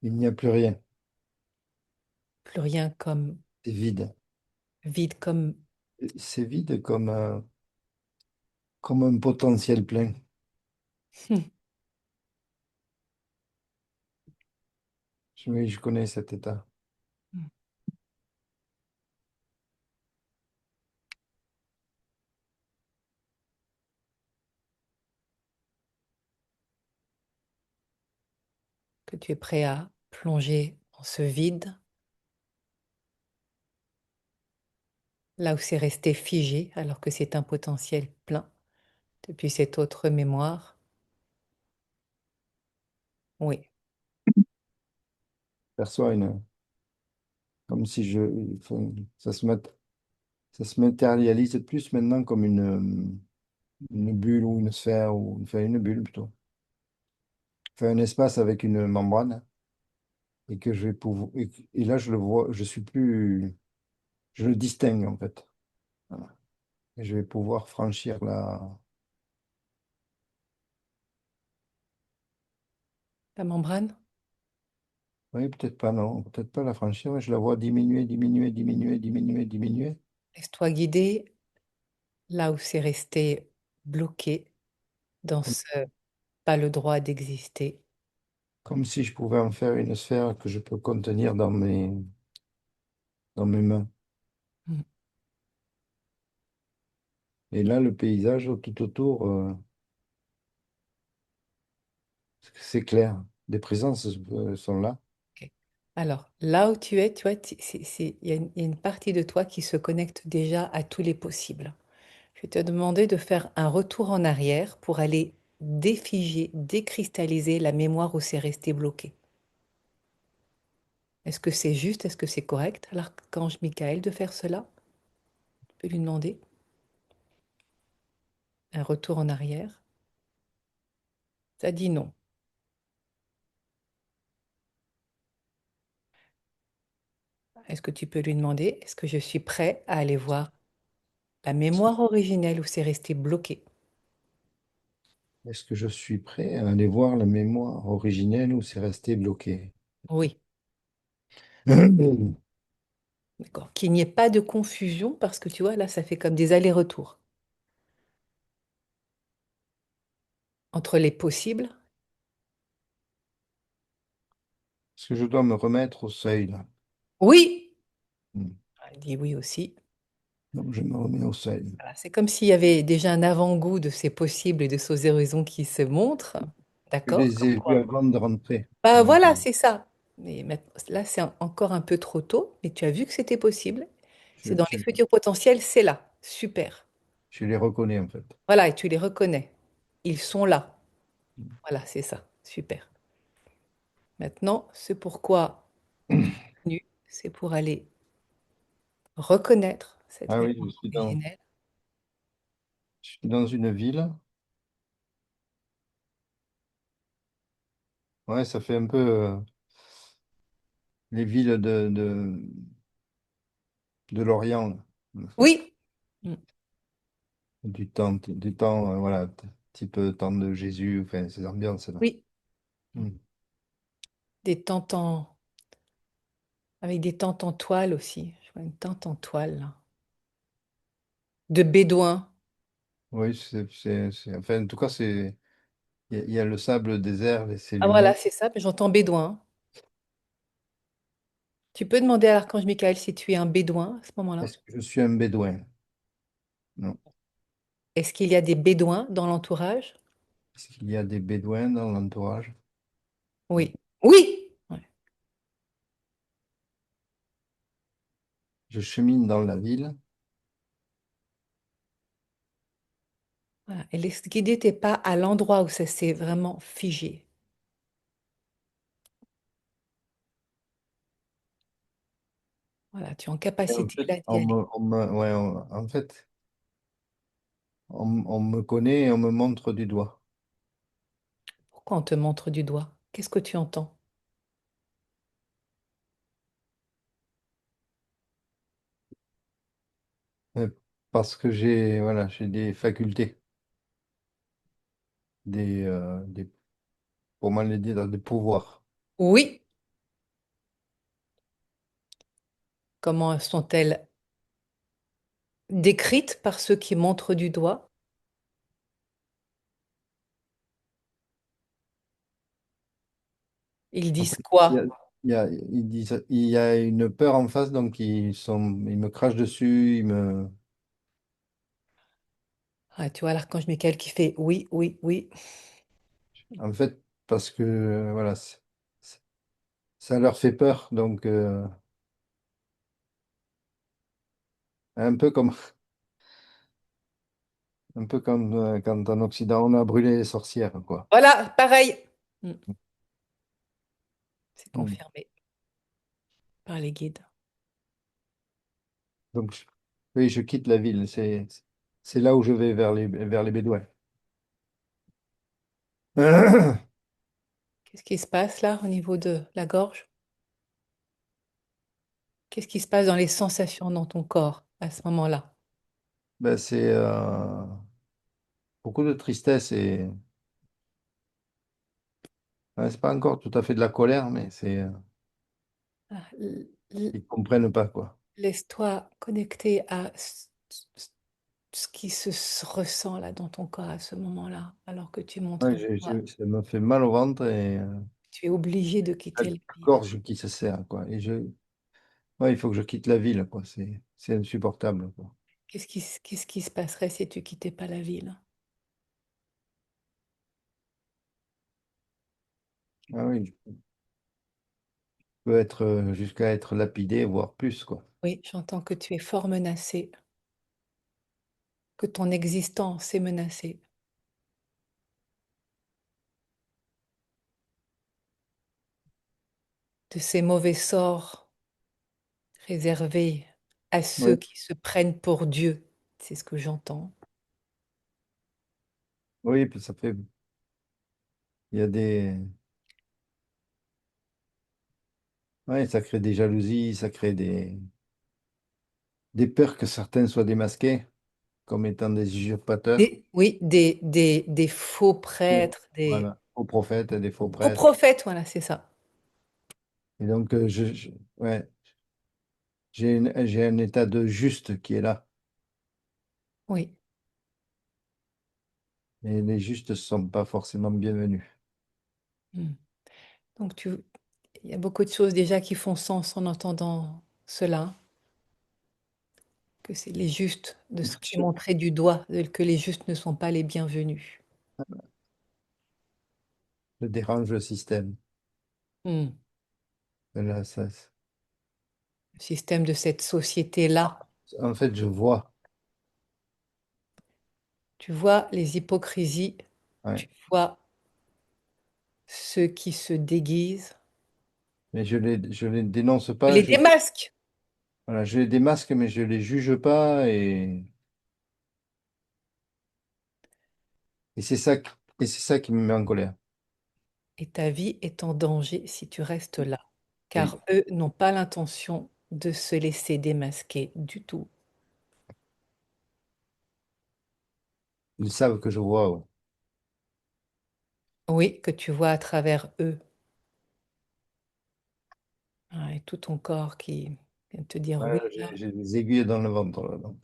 Il n'y a plus rien. Plus rien comme C'est vide. vide, comme C'est vide comme un potentiel plein. Oui, je connais cet état. que tu es prêt à plonger dans ce vide, là où c'est resté figé, alors que c'est un potentiel plein depuis cette autre mémoire. Oui, Je perçois comme si enfin, ça se matérialise plus maintenant comme une bulle ou une sphère, ou enfin une bulle plutôt. Enfin, un espace avec une membrane, et que je vais pouvoir, et là je le vois, je le distingue en fait. Voilà. Et je vais pouvoir franchir la membrane, oui, peut-être pas, non, peut-être pas la franchir, mais je la vois diminuer, diminuer, diminuer, diminuer, diminuer, laisse-toi guider là où c'est resté bloqué dans comme, ce pas le droit d'exister. comme si je pouvais en faire une sphère que je peux contenir dans mes mains. Mm. Et là, le paysage tout autour, c'est clair. Des présences sont là. Ok. Alors, là où tu es, tu vois, il y a une partie de toi qui se connecte déjà à tous les possibles. Je vais te demander de faire un retour en arrière pour aller défiger, décristalliser la mémoire où c'est resté bloqué. Est-ce que c'est juste? Est-ce que c'est correct, l'archange Michael, de faire cela? Tu peux lui demander un retour en arrière. Ça dit non. Est-ce que tu peux lui demander, est-ce que je suis prêt à aller voir la mémoire originelle où c'est resté bloqué? Est-ce que je suis prêt à aller voir la mémoire originelle où c'est resté bloqué? Oui, d'accord. Qu'il n'y ait pas de confusion parce que tu vois, là, ça fait comme des allers-retours entre les possibles. Est-ce que je dois me remettre au seuil là? Oui! Hmm. Elle dit oui aussi. Donc je me remets au seuil. Voilà, c'est comme s'il y avait déjà un avant-goût de ces possibles et de ces horizons qui se montrent. Je D'accord? les Comme ai vus quoi. avant de rentrer. Bah Donc voilà, c'est ça. Mais là, c'est encore un peu trop tôt, mais tu as vu que c'était possible. je, C'est dans les je- futurs potentiels, c'est là. Super. je les reconnais en fait. Voilà, et tu les reconnais. Ils sont là. Voilà, c'est ça. Super. Maintenant, ce pourquoi venu, c'est pour aller reconnaître cette Ah oui, mémoire originelle. je suis dans une ville. Ouais, ça fait un peu les villes de l'Orient, là. Oui. Mm. Du temps, voilà, type temps de Jésus, enfin, ces ambiances-là. Oui. Hmm. Des tentes avec des tentes en toile aussi. Je vois une tente en toile, là. De bédouins. Oui, enfin, en tout cas, il y a le sable désert, et c'est Ah voilà, lumineux. c'est ça, mais j'entends bédouin. Tu peux demander à l'archange Michael si tu es un bédouin à ce moment-là. Est-ce que je suis un bédouin? Non. Est-ce qu'il y a des bédouins dans l'entourage? Est-ce qu'il y a des bédouins dans l'entourage? Non. Oui. Oui! Ouais. Je chemine dans la ville. Voilà. Et laisse guider tes pas à l'endroit où ça s'est vraiment figé. Voilà, tu es en Et en capacité fait, là d'y aller. ouais, en fait, on me connaît et on me montre du doigt. Pourquoi on te montre du doigt? Qu'est-ce que tu entends? Euh, Parce que j'ai des facultés, pour mal les dire, des pouvoirs. Oui. Comment sont-elles décrites par ceux qui montrent du doigt? Ils En disent fait, quoi? ils disent, il y a une peur en face, donc ils me crachent dessus, Ah, tu vois l'archange Michael qui fait oui, oui, oui. en fait, parce que voilà, ça leur fait peur, donc un peu comme, un peu comme quand en Occident on a brûlé les sorcières, quoi. Voilà, pareil. Mm, c'est Mm. confirmé par les guides. Donc, oui, je quitte la ville, c'est là où je vais vers les Bédouins. Qu'est-ce qui se passe là au niveau de la gorge? Qu'est-ce qui se passe dans les sensations dans ton corps à ce moment-là? Ben, c'est beaucoup de tristesse et ouais, c'est pas encore tout à fait de la colère, mais Ah, ils comprennent pas quoi. laisse-toi connecter à ce qui ressent là dans ton corps à ce moment-là, alors que tu montres Ouais, du doigt. ça me fait mal au ventre et Tu es obligé de la quitter la ville. gorge qui se serre quoi. Ouais, il faut que je quitte la ville quoi. C'est insupportable quoi. Qu'est-ce qui se passerait si tu quittais pas la ville? Ah oui, je peux être jusqu'à être lapidé, voire plus quoi. Oui, j'entends que tu es fort menacé, que ton existence est menacée, de ces mauvais sorts réservés à ceux Oui, qui se prennent pour Dieu. C'est ce que j'entends. oui, puis il y a ouais, ça crée des jalousies, ça crée des peurs que certains soient démasqués comme étant des usurpateurs. Oui, des faux Bon, prêtres, des voilà, faux prophètes, des faux faux prêtres. prophètes, voilà, c'est ça. Et donc, ouais, j'ai un état de juste qui est là. Oui. Et les justes ne sont pas forcément bienvenus. Mm. Donc il y a beaucoup de choses déjà qui font sens en entendant cela, que c'est les justes, de ce qui est Je montré du doigt, que les justes ne sont pas les bienvenus. je dérange le système. Mm. Là, Le système de cette société-là. en fait, je vois. Tu vois les hypocrisies, Ouais. tu vois ceux qui se déguisent. Mais je les dénonce Tu pas. les démasques. Voilà, je les démasque, mais je les juge pas. Et c'est ça, et c'est ça qui me met en colère. Et ta vie est en danger si tu restes là, Oui. car eux n'ont pas l'intention de se laisser démasquer du tout. Ils savent que je vois. Ouais. Oui, que tu vois à travers eux. Ah, et tout ton corps qui vient te dire Ouais, oui, là. j'ai des aiguilles dans le ventre, là, donc,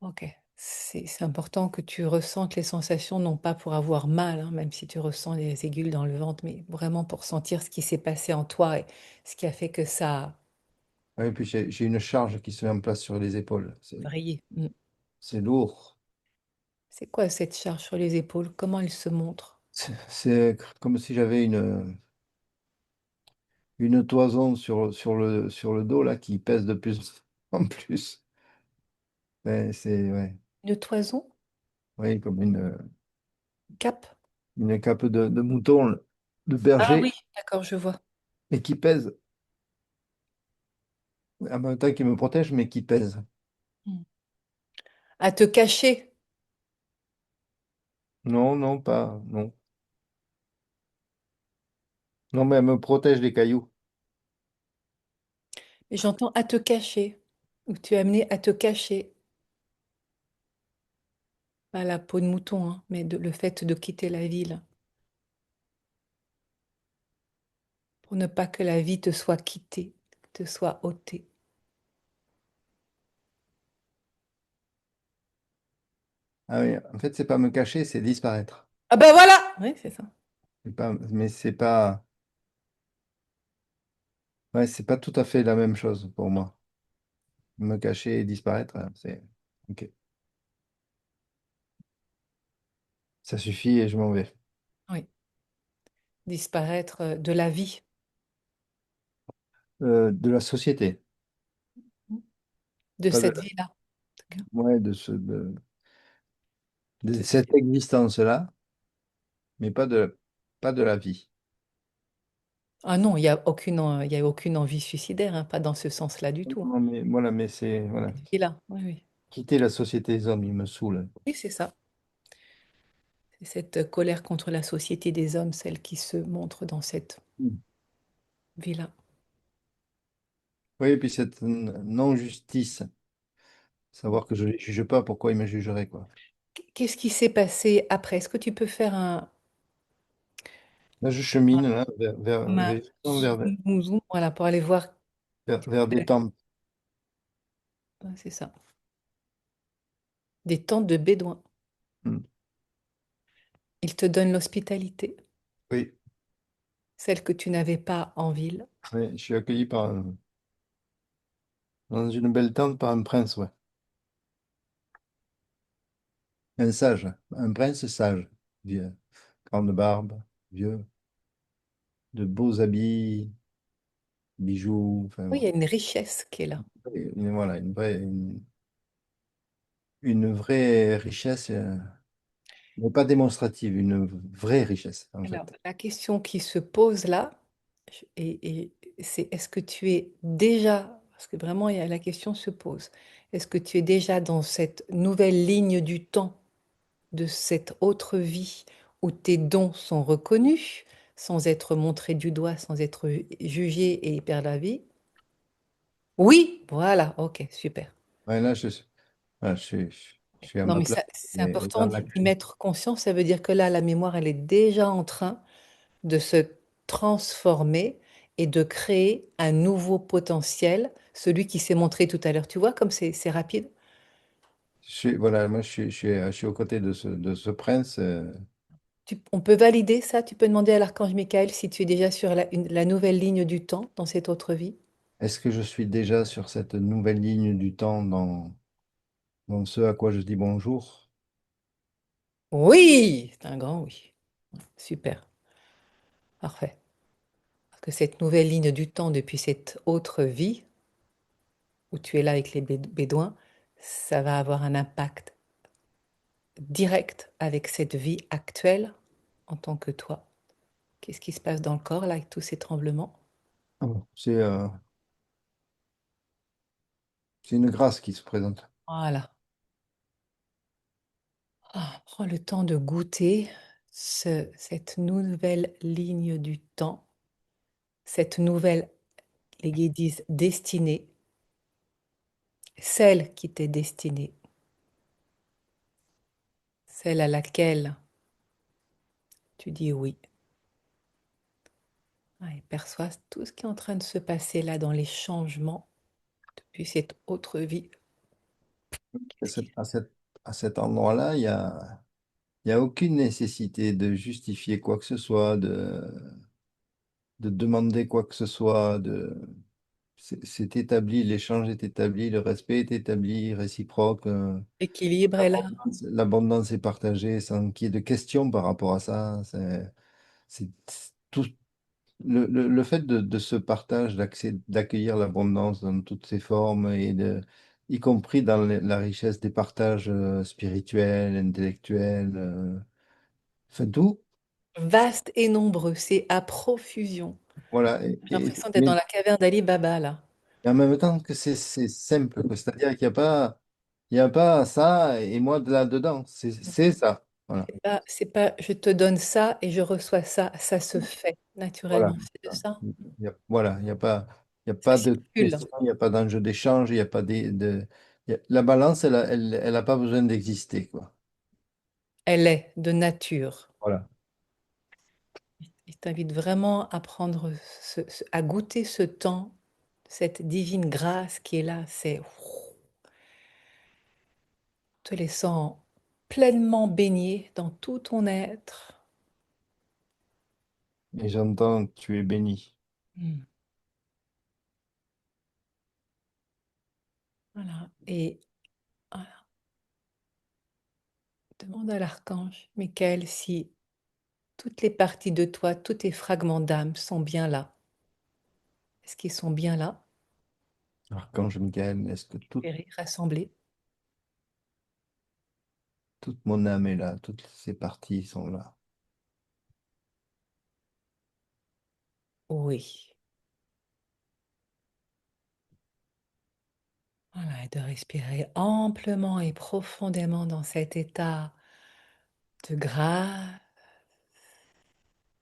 Ok. C'est important que tu ressentes les sensations, non pas pour avoir mal, hein, même si tu ressens les aiguilles dans le ventre, mais vraiment pour sentir ce qui s'est passé en toi et ce qui a fait que ça a ouais, et puis j'ai une charge qui se met en place sur les épaules. brillé. Mm. C'est lourd. C'est quoi cette charge sur les épaules? Comment elle se montre? C'est comme si j'avais une toison sur le dos là qui pèse de plus en plus. Ouais, Une toison? ouais, comme Cap? une cape de mouton, de Ah oui, berger, d'accord, je vois. et qui pèse. En même temps qui me protège, mais qui pèse. Mm. À te cacher. Non, non, pas. Non. Non, mais elle me protège des cailloux. Et j'entends à te cacher. Ou tu es amené à te cacher. Pas la peau de mouton, hein, mais le fait de quitter la ville. Pour ne pas que la vie te soit quittée. te soit ôté. Ah oui, en fait, c'est pas me cacher, c'est disparaître. Ah ben voilà! Oui, c'est ça. Mais c'est pas, ouais, c'est pas tout à fait la même chose pour moi. Me cacher et disparaître, c'est, ok, ça suffit et je m'en vais. Oui. Disparaître de la vie, De la société, de pas de, cette vie-là, en tout cas. ouais, de cette existence-là, mais pas de la vie. Ah non, il y a aucune envie suicidaire, hein, pas dans ce sens-là du tout. Non, mais voilà, mais c'est, voilà, Cette vie-là, oui, oui. quitter la société des hommes, il me saoule. Oui, c'est ça. C'est cette colère contre la société des hommes, celle qui se montre dans cette Mm. vie-là. Oui, et puis cette non-justice, savoir que je ne les juge pas, pourquoi ils me jugeraient, quoi. Qu'est-ce qui s'est passé après? Est-ce que tu peux faire Là, je chemine, là, un zoom, zoom, voilà, pour aller voir. vers des temples. Ouais, c'est ça. Des tentes de Bédouins. Mm. Ils te donnent l'hospitalité, Oui, celle que tu n'avais pas en ville. oui, je suis accueilli dans une belle tente par un prince, ouais. Un sage, un prince sage, vieux, grande barbe, vieux, de beaux habits, bijoux, enfin, Oui, il bon. y a une richesse qui est là. Voilà, une vraie richesse, mais pas démonstrative, une vraie richesse, en Alors, fait. la question qui se pose là, et c'est est-ce que tu es déjà, parce que vraiment la question se pose, est-ce que tu es déjà dans cette nouvelle ligne du temps de cette autre vie où tes dons sont reconnus, sans être montrés du doigt, sans être jugés et perdre la vie? Oui, voilà, ok, super. Ouais, là, voilà, je suis à Non, ma mais place, ça, c'est et important dans d'y l'action. mettre conscience. Ça veut dire que là, la mémoire, elle est déjà en train de se transformer et de créer un nouveau potentiel, celui qui s'est montré tout à l'heure. Tu vois comme c'est rapide? Voilà, moi, je suis aux côtés de ce prince. On peut valider ça? Tu peux demander à l'archange Michael si tu es déjà sur la nouvelle ligne du temps dans cette autre vie? Est-ce que je suis déjà sur cette nouvelle ligne du temps dans ce à quoi je dis bonjour? Oui, c'est un grand oui. Super, parfait. Parce que cette nouvelle ligne du temps depuis cette autre vie, où tu es là avec les bédouins, ça va avoir un impact direct avec cette vie actuelle en tant que toi. Qu'est-ce qui se passe dans le corps là avec tous ces tremblements? Ah bon. C'est une grâce qui se présente. Voilà. Prends le temps de goûter cette nouvelle ligne du temps, cette nouvelle, les guides disent, destinée, celle qui t'est destinée, celle à laquelle tu dis oui. Et perçois tout ce qui est en train de se passer là dans les changements depuis cette autre vie. À Qu'est-ce qui... à cet endroit-là, il y a aucune nécessité de justifier quoi que ce soit, de demander quoi que ce soit. C'est établi, l'échange est établi, le respect est établi, réciproque. L'équilibre est là. L'abondance est partagée sans qu'il y ait de questions par rapport à ça. C'est tout, le fait de ce partage, d'accueillir l'abondance dans toutes ses formes, y compris dans la richesse des partages spirituels, intellectuels, enfin tout. Vaste et nombreux, c'est à profusion. Voilà. J'ai l'impression d'être dans la caverne d'Ali Baba là. Et en même temps que c'est simple, quoi. C'est-à-dire il y a pas ça et moi de là-dedans. C'est ça. Voilà. C'est pas je te donne ça et je reçois ça, ça se fait Voilà. naturellement. C'est de ça. Voilà. Il y a Ça pas de circule. question, il n'y a pas d'enjeu d'échange, il n'y a pas la balance, elle a pas besoin d'exister, quoi. Elle est de nature. Voilà. Il t'invite vraiment à prendre à goûter ce temps cette divine grâce qui est là. C'est te laissant pleinement baigner dans tout ton être. Et j'entends, tu es béni. Hmm. Voilà. Et voilà. Demande à l'archange Michael si toutes les parties de toi, tous tes fragments d'âme sont bien là. Est-ce qu'ils sont bien là, Archange Michael, est-ce que rassemblés? toute mon âme est là, toutes ces parties sont là? Oui. Voilà, et de respirer amplement et profondément dans cet état de grâce,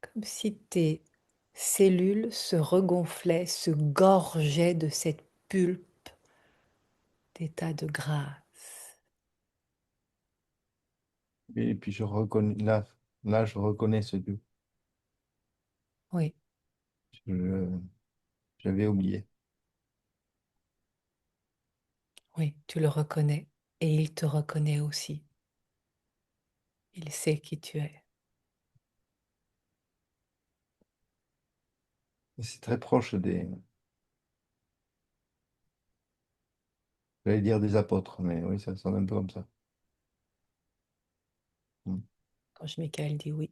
comme si tes cellules se regonflaient, se gorgeaient de cette pulpe d'état de grâce. Et puis je reconnais, là, je reconnais ce Dieu. Oui, Je- J'avais oublié. oui, tu le reconnais et il te reconnaît aussi. Il sait qui tu es. Et c'est très proche j'allais dire des apôtres, mais oui, ça sonne un peu comme ça. Mm. Quand Michael dit oui.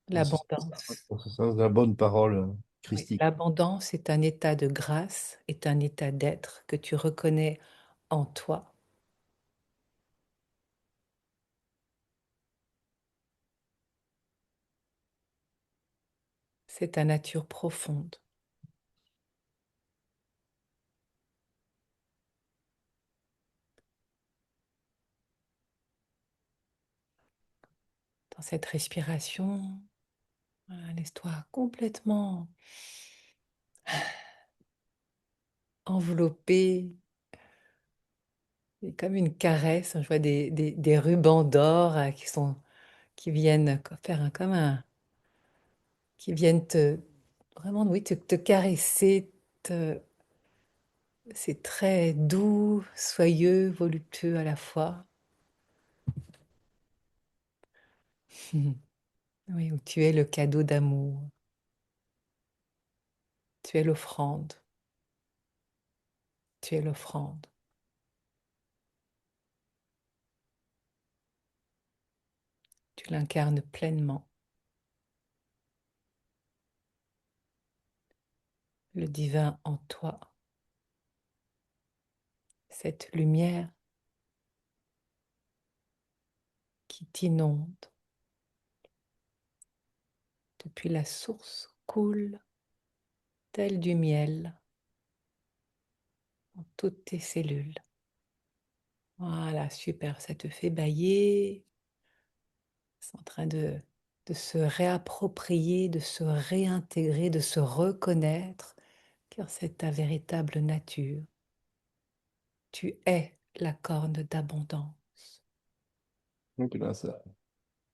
L'abondance. Dans ce sens de la bonne parole Oui. christique. L'abondance est un état de grâce, est un état d'être que tu reconnais en toi. C'est ta nature profonde. Dans cette respiration, voilà, laisse-toi complètement envelopper. C'est comme une caresse. Je vois des rubans d'or qui viennent faire comme qui viennent vraiment, oui, te caresser. C'est très doux, soyeux, voluptueux à la fois. Oui, où tu es le cadeau d'amour. Tu es l'offrande. Tu es l'offrande. Tu l'incarnes pleinement. Le divin en toi. Cette lumière qui t'inonde depuis la source coule tel du miel dans toutes tes cellules. Voilà, super, ça te fait bailler. C'est en train de se réapproprier, de se réintégrer, de se reconnaître, car c'est ta véritable nature. Tu es la corne d'abondance. Donc là,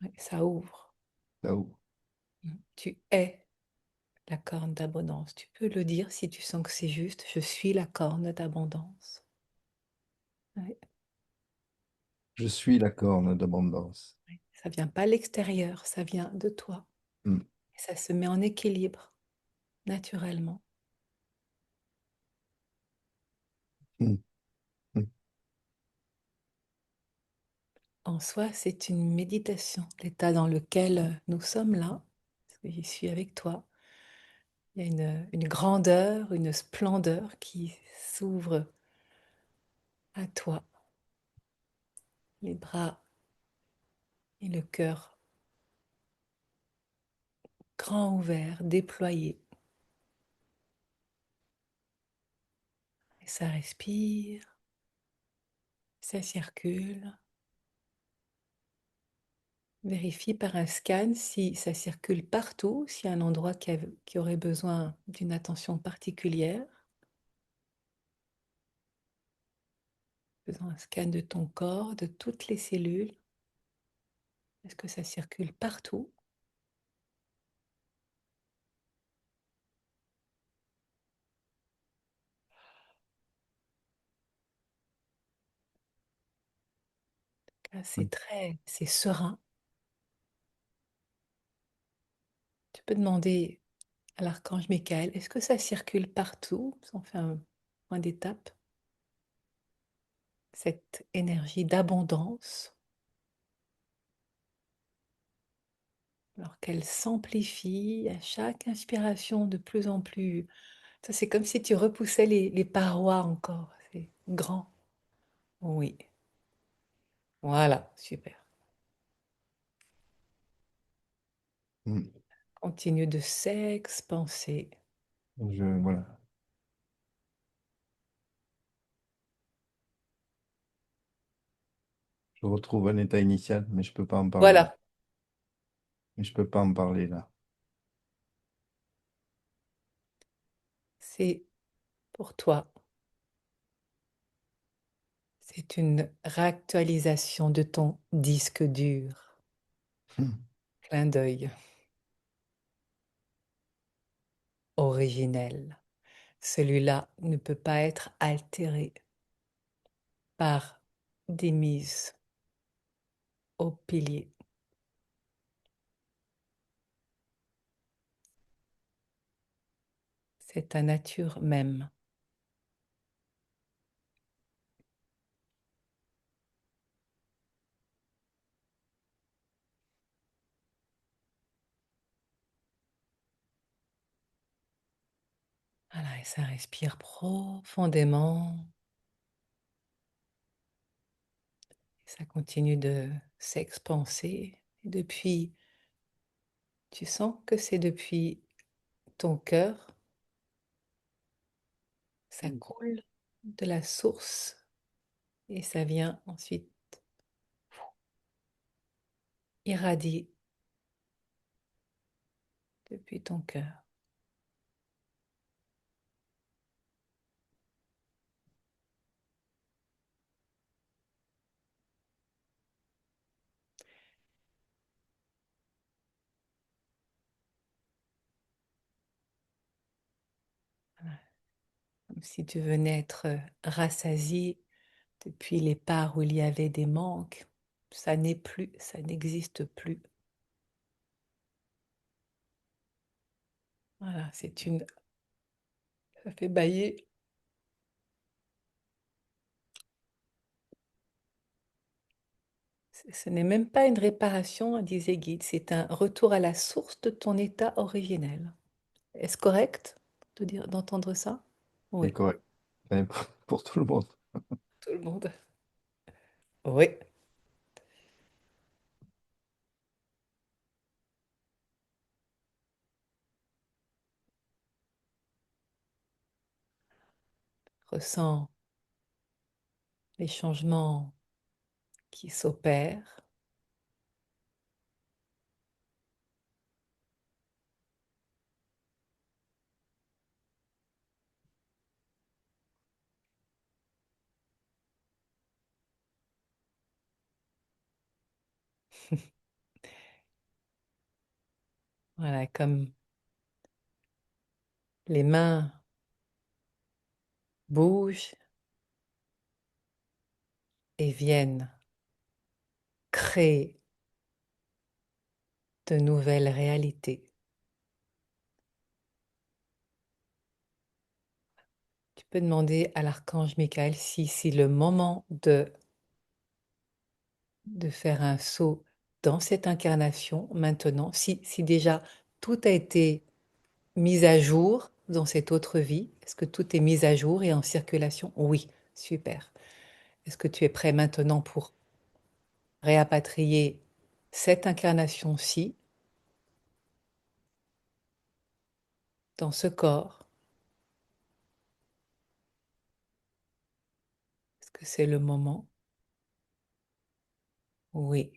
Oui, ça ouvre. ça ouvre. Tu es la corne d'abondance. Tu peux le dire si tu sens que c'est juste. Je suis la corne d'abondance. Oui, Je suis la corne d'abondance. oui. Ça vient pas de l'extérieur, ça vient de toi. Mm. Et ça se met en équilibre naturellement. Mm. Mm. En soi, c'est une méditation. L'état dans lequel nous sommes là, parce que j'y suis avec toi, il y a une grandeur, une splendeur qui s'ouvre à toi, les bras et le cœur grand ouvert, déployé. Et ça respire, ça circule. Vérifie par un scan si ça circule partout, s'il y a un endroit qui aurait besoin d'une attention particulière. Faisons un scan de ton corps, de toutes les cellules. Est-ce que ça circule partout? Là, Oui. c'est serein. Tu peux demander à l'archange Michael, est-ce que ça circule partout? On fait un point d'étape. Cette énergie d'abondance, alors qu'elle s'amplifie à chaque inspiration de plus en plus. Ça, c'est comme si tu repoussais les parois encore. C'est grand. Oui. Voilà, super. Mm. Continue de s'expanser. Voilà. Je retrouve un état initial, mais je peux pas en parler là. Voilà, Mais je peux pas en parler là. c'est pour toi. C'est une réactualisation de ton disque dur. Clin d'œil originel. Celui-là ne peut pas être altéré par des mises au pilier. C'est ta nature même. Voilà, et ça respire profondément. Ça continue de s'expanser. Et depuis, tu sens que c'est depuis ton cœur, ça Mm. coule de la source et ça vient ensuite irradier depuis ton cœur. Voilà. Comme si tu venais être rassasié depuis les parts où il y avait des manques. Ça n'est plus, ça n'existe plus. Voilà, ça fait bailler. Ce n'est même pas une réparation, disait Guide, c'est un retour à la source de ton état originel. Est-ce correct de dire, d'entendre ça? C'est Oui, correct. Enfin, pour tout le monde. tout le monde. Oui. Ressens les changements qui s'opèrent. Voilà, comme les mains bougent et viennent créer de nouvelles réalités. Tu peux demander à l'archange Michael si c'est le moment de faire un saut dans cette incarnation maintenant, si déjà tout a été mis à jour dans cette autre vie. Est-ce que tout est mis à jour et en circulation? Oui, super. Est-ce que tu es prêt maintenant pour réapatrier cette incarnation-ci dans ce corps? Est-ce que c'est le moment? Oui.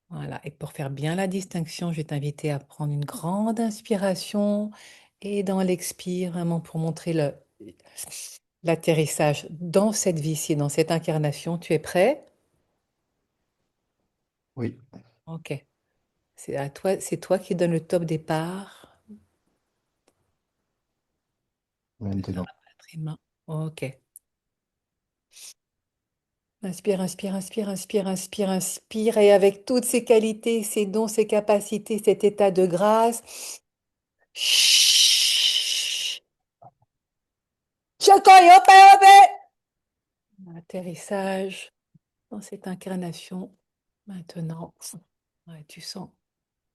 Voilà. Et pour faire bien la distinction, je vais t'inviter à prendre une grande inspiration et dans l'expire, vraiment pour montrer l'atterrissage dans cette vie-ci, dans cette incarnation. Tu es prêt? Oui, Ok. C'est à toi, c'est toi qui donne le top départ de ce maintenant. rapatriement. Ok. Inspire, inspire, inspire, inspire, inspire, inspire. Et avec toutes ses qualités, ses dons, ses capacités, cet état de grâce. Chut. Chocoyope, yope. Atterrissage dans cette incarnation. Maintenant, ouais, tu sens,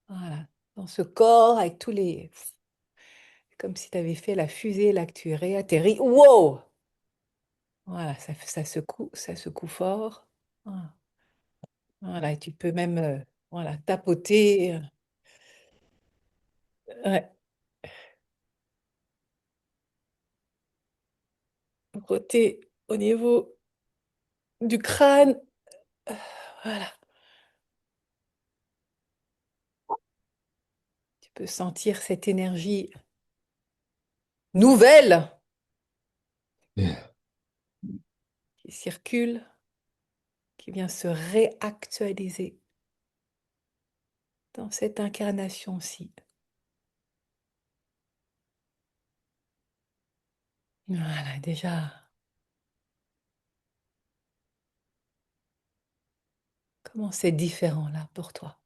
voilà, dans ce corps avec tous les... Comme si tu avais fait la fusée, là que tu réatterris. Wow! Voilà, ça secoue fort. Voilà, voilà, et tu peux même voilà, tapoter. Ouais, frotter au niveau du crâne. Voilà, tu peux sentir cette énergie nouvelle Et qui circule, qui vient se réactualiser dans cette incarnation-ci. Voilà, déjà, comment c'est différent là pour toi?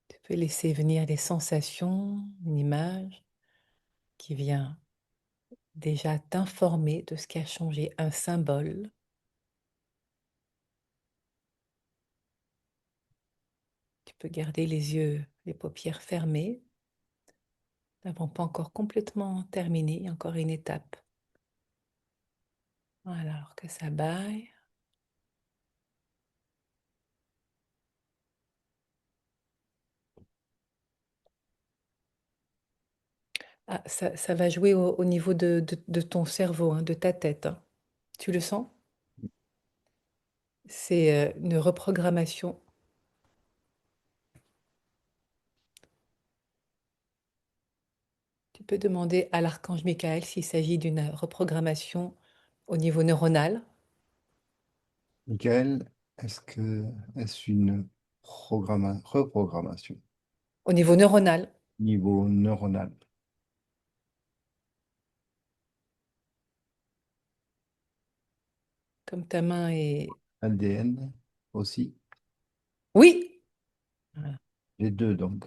Tu peux laisser venir des sensations, une image qui vient déjà t'informer de ce qui a changé, un symbole. Tu peux garder les yeux, les paupières fermées. Nous n'avons pas encore complètement terminé, il y a encore une étape. Voilà, alors que ça baille. Ah, ça va jouer au niveau de ton cerveau, hein, de ta tête, hein. Tu le sens? C'est une reprogrammation. Tu peux demander à l'archange Michael s'il s'agit d'une reprogrammation au niveau neuronal. Michael, est-ce une reprogrammation Au niveau neuronal, niveau neuronal, comme ta main est... ADN aussi, Oui! Voilà. les deux donc.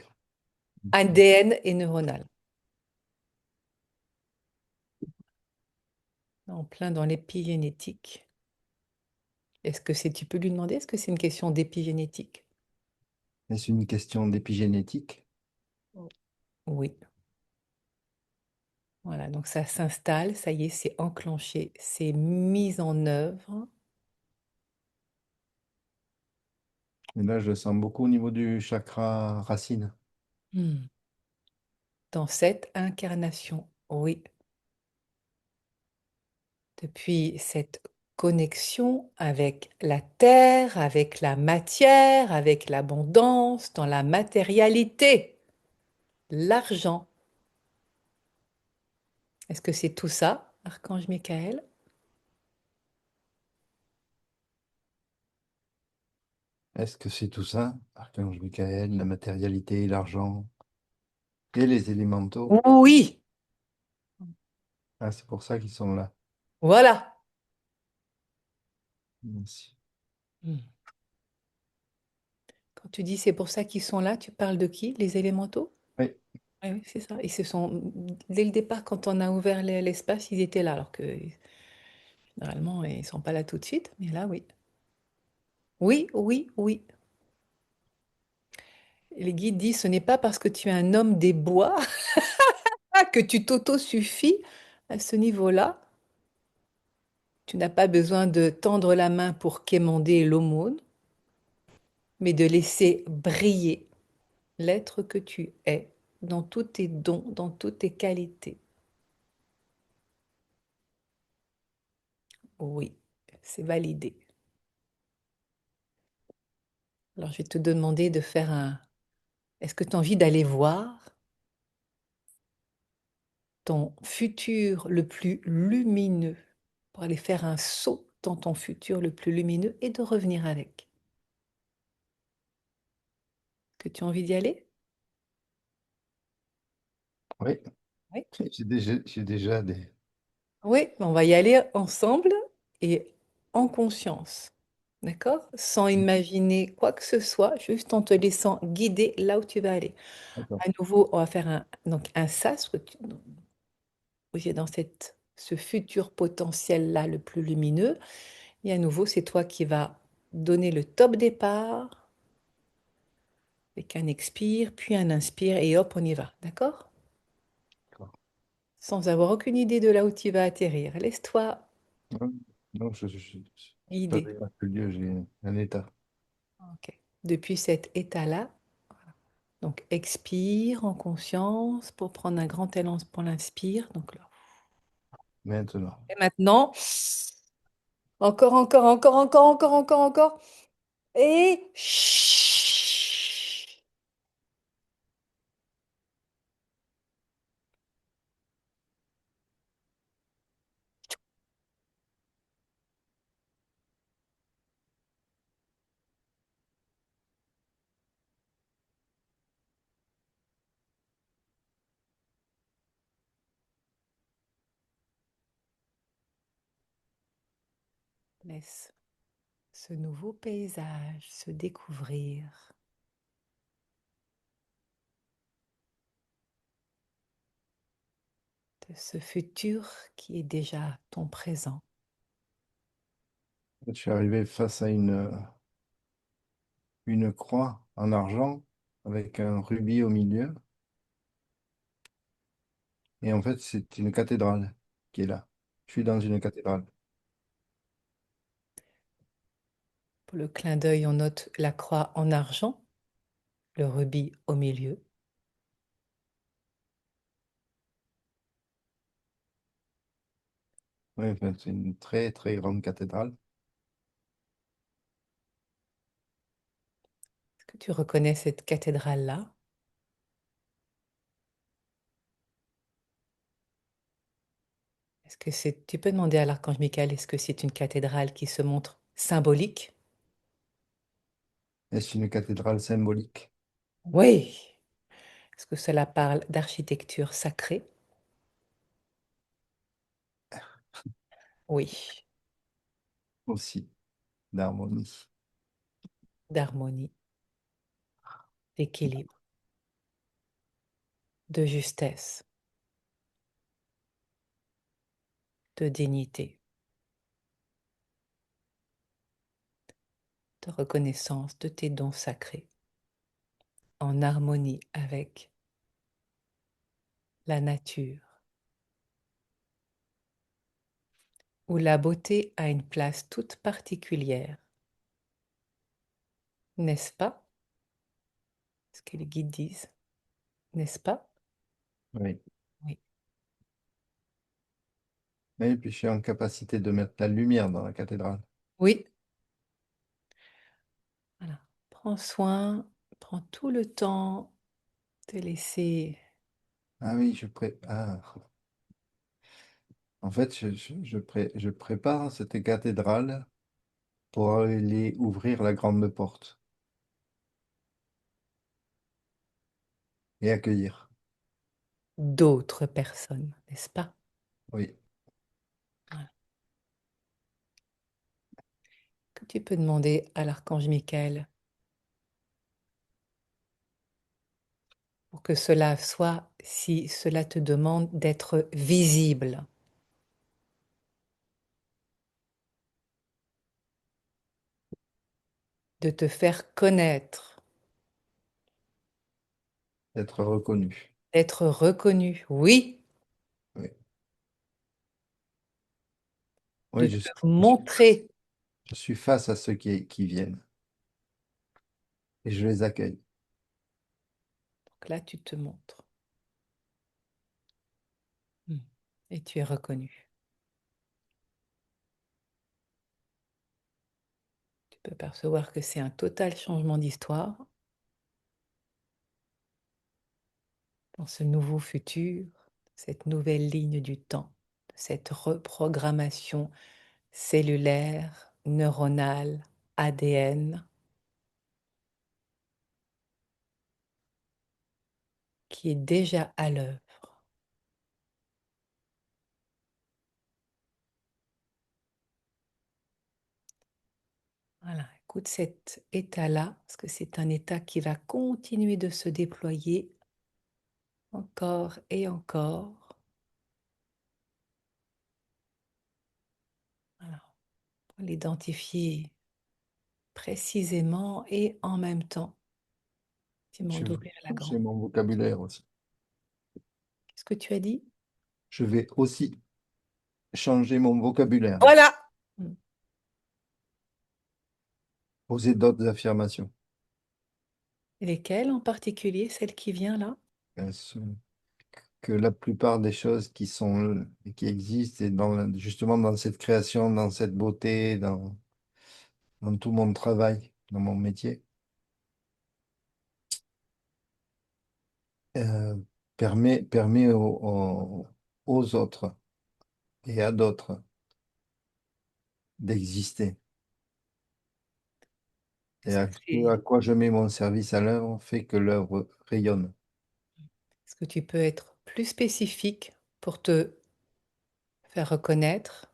ADN et neuronal. En plein dans l'épigénétique. Est-ce que c'est, tu peux lui demander, est-ce que c'est une question d'épigénétique? Est-ce une question d'épigénétique? Oui. Voilà, donc ça s'installe, ça y est, c'est enclenché, c'est mis en œuvre. Et là, je le sens beaucoup au niveau du chakra racine. Hmm. Dans cette incarnation, oui. Depuis cette connexion avec la terre, avec la matière, avec l'abondance, dans la matérialité, l'argent. Est-ce que c'est tout ça, Archange Michael? Est-ce que c'est tout ça? Archange Michael, la matérialité, l'argent et les élémentaux. Oui, Ah, c'est pour ça qu'ils sont là. voilà. Merci. Hmm. Quand tu dis c'est pour ça qu'ils sont là, tu parles de qui? Les élémentaux? Oui, Oui, oui, c'est ça. Ils se sont, dès le départ, quand on a ouvert l'espace, ils étaient là, alors que généralement, ils ne sont pas là tout de suite. Mais là, oui. Oui, oui, oui. Les guides disent, ce n'est pas parce que tu es un homme des bois que tu t'auto-suffis à ce niveau-là. Tu n'as pas besoin de tendre la main pour quémander l'aumône, mais de laisser briller l'être que tu es dans tous tes dons, dans toutes tes qualités. Oui, c'est validé. Alors, je vais te demander de faire un... Est-ce que tu as envie d'aller voir ton futur le plus lumineux pour aller faire un saut dans ton futur le plus lumineux et de revenir avec? Que tu as envie d'y aller? Oui, Oui. j'ai déjà des... Oui, on va y aller ensemble et en conscience. D'accord? Sans imaginer quoi que ce soit, juste en te laissant guider là où tu vas aller. D'accord. À nouveau, on va faire un sas que où j'ai dans ce futur potentiel-là le plus lumineux. Et à nouveau, c'est toi qui vas donner le top départ avec un expire, puis un inspire, et hop, on y va. D'accord? D'accord. Sans avoir aucune idée de là où tu vas atterrir. Laisse-toi Non, non, je suis pas guider. des lieu, j'ai un état. Ok. Depuis cet état-là, donc expire en conscience pour prendre un grand élan pour l'inspire. Donc là. Maintenant. Et maintenant, encore, encore, encore, encore, encore, encore, encore. Et laisse ce nouveau paysage se découvrir de ce futur qui est déjà ton présent. Je suis arrivé face à une croix en argent avec un rubis au milieu. Et en fait, c'est une cathédrale qui est là. Je suis dans une cathédrale. Pour le clin d'œil, on note la croix en argent, le rubis au milieu. Oui, enfin, c'est une très, très grande cathédrale. Est-ce que tu reconnais cette cathédrale-là? Est-ce que c'est... Tu peux demander à l'archange Michael, est-ce que c'est une cathédrale qui se montre symbolique? Est-ce une cathédrale symbolique? Oui. Est-ce que cela parle d'architecture sacrée? Oui. Aussi, d'harmonie. D'harmonie, d'équilibre, de justesse, de dignité, de reconnaissance de tes dons sacrés, en harmonie avec la nature, où la beauté a une place toute particulière, n'est-ce pas? Ce que les guides disent, n'est-ce pas? Oui. Oui. Et puis je suis en capacité de mettre la lumière dans la cathédrale. Oui, voilà. Prends soin, prends tout le temps de laisser. Ah oui, en fait, je prépare cette cathédrale pour aller ouvrir la grande porte et accueillir. D'autres personnes, n'est-ce pas? Oui. Voilà. Que tu peux demander à l'archange Michael pour que cela soit, si cela te demande d'être visible, de te faire connaître, Être reconnu. d'être reconnu, oui, Oui. de Oui, te montrer. je suis face à ceux qui viennent et je les accueille. Donc là, tu te montres. Hmm. Et tu es reconnu. Tu peux percevoir que c'est un total changement d'histoire dans ce nouveau futur, cette nouvelle ligne du temps, cette reprogrammation cellulaire, neuronale, ADN, qui est déjà à l'œuvre. Voilà, écoute cet état-là, parce que c'est un état qui va continuer de se déployer encore et encore. Voilà, pour l'identifier précisément et en même temps, effectivement, Je vais d'ouvrir la changer grande. mon vocabulaire aussi. Qu'est-ce que tu as dit? Je vais aussi changer mon vocabulaire, Voilà. Mm. poser d'autres affirmations. Lesquelles en particulier, celle qui vient là? Euh, ce- Que la plupart des choses qui sont, qui existent, et justement dans cette création, dans cette beauté, dans tout mon travail, dans mon métier, euh, permet aux autres et à d'autres d'exister. Et Est-ce que à quoi je mets mon service à l'œuvre fait que l'œuvre rayonne. est-ce que tu peux être plus spécifique pour te faire reconnaître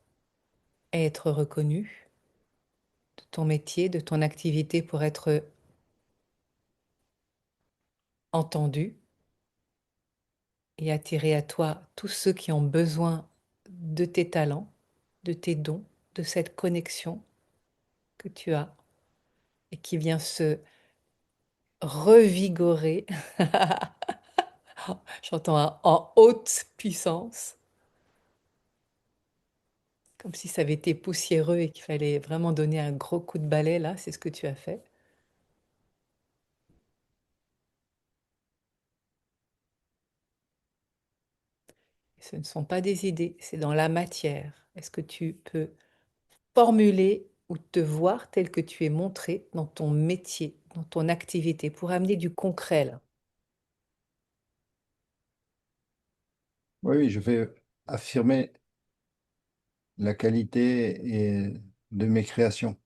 et être reconnu de ton métier, de ton activité pour être entendu et attirer à toi tous ceux qui ont besoin de tes talents, de tes dons, de cette connexion que tu as et qui vient se revigorer, j'entends en haute puissance, comme si ça avait été poussiéreux et qu'il fallait vraiment donner un gros coup de balai là, c'est ce que tu as fait. Ce ne sont pas des idées, c'est dans la matière. Est-ce que tu peux formuler ou te voir tel que tu es montré dans ton métier, dans ton activité, pour amener du concret là? Oui, oui, je vais affirmer la qualité de mes créations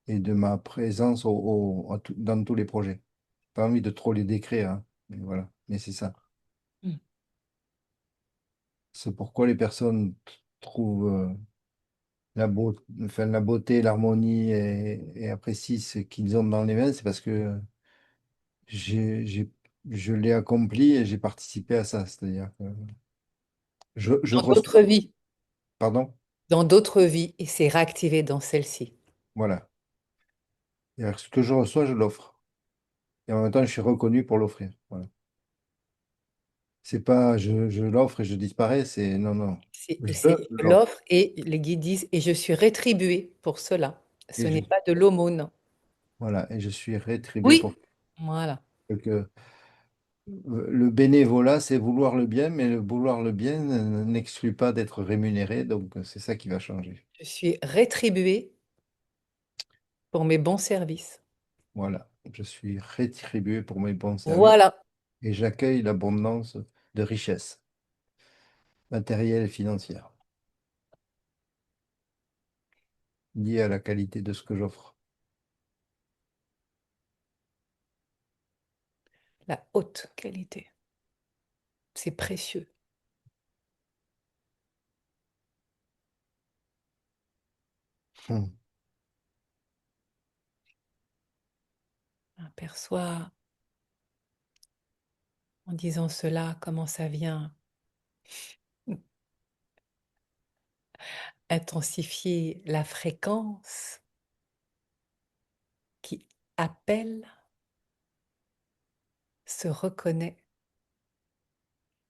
et de ma présence dans tous les projets. Pas envie de trop les décrire, hein, mais voilà. Mais c'est ça. Mm. C'est pourquoi les personnes trouvent la beauté, l'harmonie et apprécient ce qu'ils ont dans les mains. C'est parce que j'ai, j'ai- je l'ai accompli et j'ai participé à ça. C'est-à-dire que je Dans d'autres reçois. vies, Pardon? dans d'autres vies, et c'est réactivé dans celle-ci. Voilà. C'est-à-dire que ce que je reçois, je l'offre. Et en même temps, je suis reconnu pour l'offrir. Voilà. C'est pas je l'offre et je disparais, c'est non, non. C'est Je je l'offre. l'offre et les guides disent, et je suis rétribué pour cela. Ce Et n'est pas de l'aumône. voilà, et je suis rétribué pour Oui, voilà. que le bénévolat, c'est vouloir le bien, mais le vouloir le bien n'exclut pas d'être rémunéré, donc c'est ça qui va changer. Je suis rétribué pour mes bons services. Voilà, je suis rétribué pour mes bons services Voilà. et j'accueille l'abondance de richesses matérielles et financières liées à la qualité de ce que j'offre. La haute qualité. C'est précieux. Hmm. Aperçois en disant cela comment ça vient intensifier la fréquence qui appelle, se reconnaît,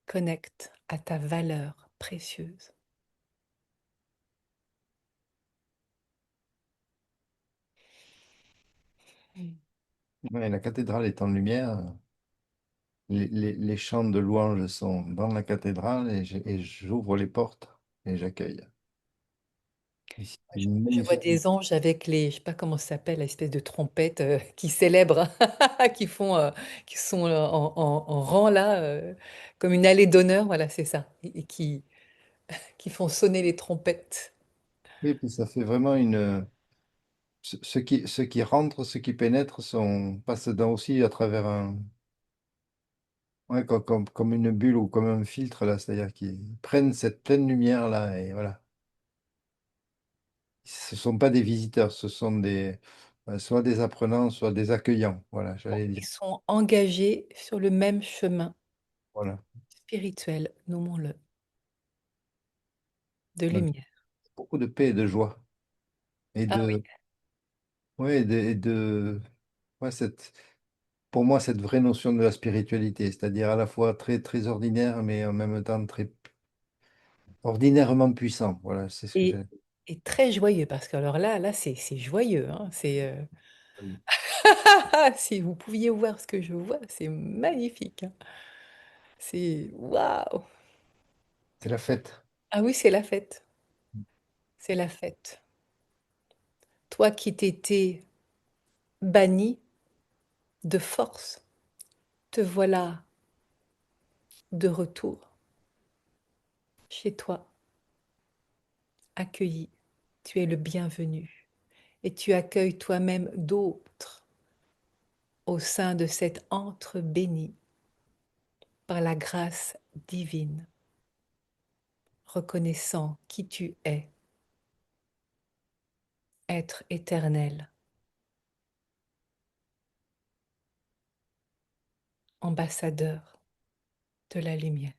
connecte à ta valeur précieuse. Mm. Ouais, la cathédrale est en lumière. Les chants de louanges sont dans la cathédrale et j'ouvre les portes et j'accueille. Et c'est une Je vois magnifique. des anges avec les, je sais pas comment ça s'appelle, l'espèce de trompette qui célèbrent, qui font, qui sont en rang là, comme une allée d'honneur, voilà, c'est ça, et qui font sonner les trompettes. Oui, puis ça fait vraiment une. Ce qui rentre, ce qui pénètre, passe aussi à travers un. Ouais, comme une bulle ou comme un filtre, là, c'est-à-dire qu'ils prennent cette pleine lumière-là et voilà. Ce ne sont pas des visiteurs, ce sont soit des apprenants, soit des accueillants. Voilà, j'allais Ils dire. sont engagés sur le même chemin Voilà. spirituel, nommons-le, de Donc, lumière. beaucoup de paix et de joie. Et Ah oui. de, ouais, ouais, pour moi, cette vraie notion de la spiritualité, c'est-à-dire à la fois très, très ordinaire, mais en même temps très ordinairement puissant. Voilà, c'est ce que Et, j'ai. et très joyeux, parce que alors là, c'est joyeux, hein, Oui. si vous pouviez voir ce que je vois, c'est magnifique, hein. C'est waouh! C'est la fête. Ah oui, c'est la fête. C'est la fête. Toi qui t'étais banni de force, te voilà de retour chez toi, accueilli. Tu es le bienvenu et tu accueilles toi-même d'autres au sein de cet antre béni par la grâce divine, reconnaissant qui tu es, être éternel, ambassadeur de la lumière.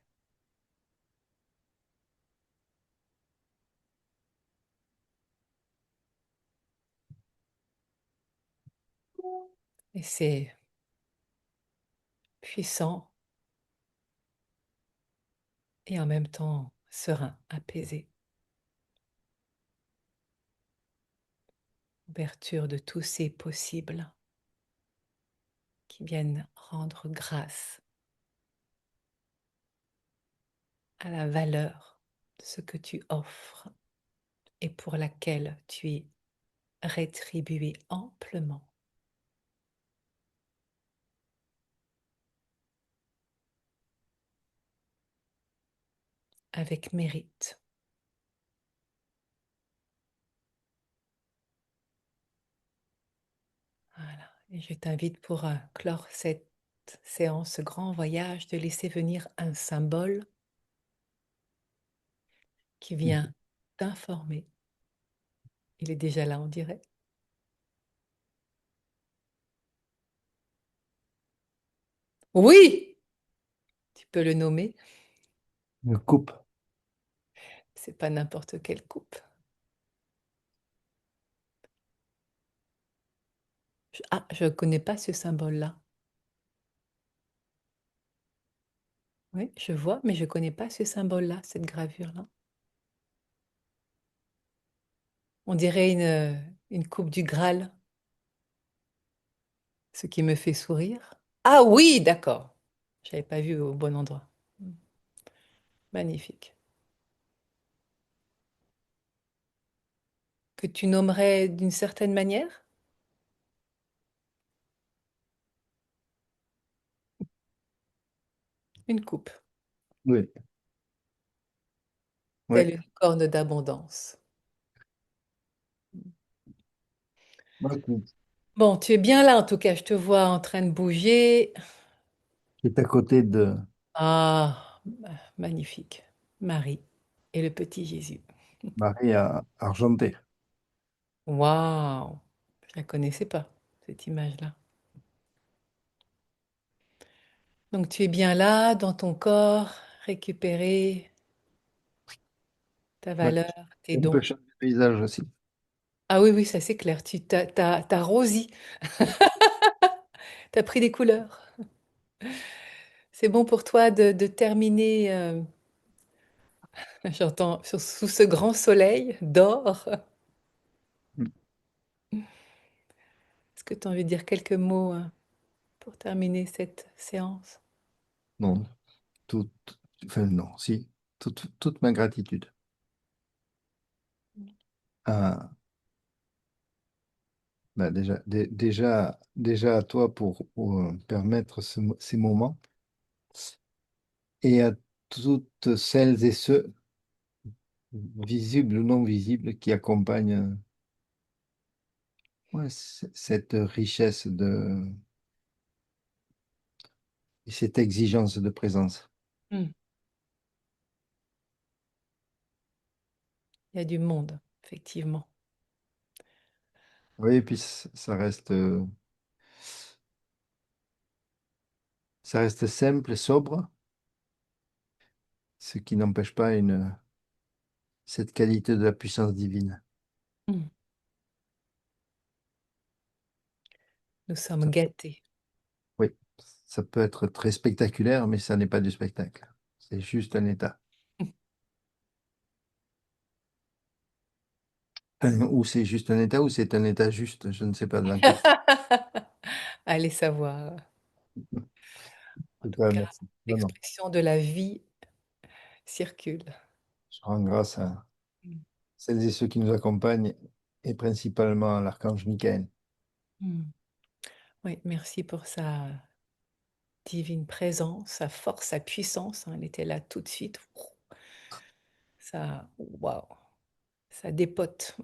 Et c'est puissant et en même temps serein, apaisé. Ouverture de tous ces possibles qui viennent rendre grâce à la valeur de ce que tu offres et pour laquelle tu es rétribué amplement avec mérite. Voilà. Et je t'invite pour clore cette séance, ce grand voyage, de laisser venir un symbole qui vient t'informer. Il est déjà là, on dirait. Oui, tu peux le nommer. Une coupe. C'est pas n'importe quelle coupe. Ah, je ne connais pas ce symbole-là. Oui, je vois, mais je ne connais pas ce symbole-là, cette gravure-là. On dirait une coupe du Graal, ce qui me fait sourire. Ah oui, d'accord. Je n'avais pas vu au bon endroit. Magnifique. Que tu nommerais d'une certaine manière? Une coupe, Oui. telle Ouais. une corne d'abondance. Moi, Bon, tu es bien là en tout cas, je te vois en train de bouger. qui est à côté de Ah, magnifique. Marie et le petit Jésus. Marie argentée. Waouh, je la connaissais pas, cette image-là. Donc tu es bien là, dans ton corps, récupérer ta Ouais. valeur, tes On peut dons. changer de paysage aussi. Ah oui, oui, ça c'est clair, t'as rosi, t'as pris des couleurs. C'est bon pour toi de terminer, j'entends, sous ce grand soleil d'or. Est-ce que tu as envie de dire quelques mots pour terminer cette séance? Non, tout, enfin non, si, toute ma gratitude à, bah, déjà à toi pour permettre ces moments et à toutes celles et ceux, visibles ou non visibles, qui accompagnent ouais, cette richesse et cette exigence de présence. Hmm, il y a du monde, effectivement. Oui, et puis ça reste simple et sobre, ce qui n'empêche pas cette qualité de la puissance divine. Mm. Nous sommes Ça- gâtés. oui, ça peut être très spectaculaire, mais ça n'est pas du spectacle. C'est juste un état. Ou c'est juste un état, ou c'est un état juste, je ne sais pas dans quel sens. Allez savoir. En En tout tout cas, cas, merci. Non, non. l'expression de la vie circule. Je rends grâce à Mm. celles et ceux qui nous accompagnent, et principalement à l'archange Michael. Mm. Oui, merci pour sa divine présence, sa force, sa puissance, hein. Elle était là tout de suite. Ça, waouh, ça dépote.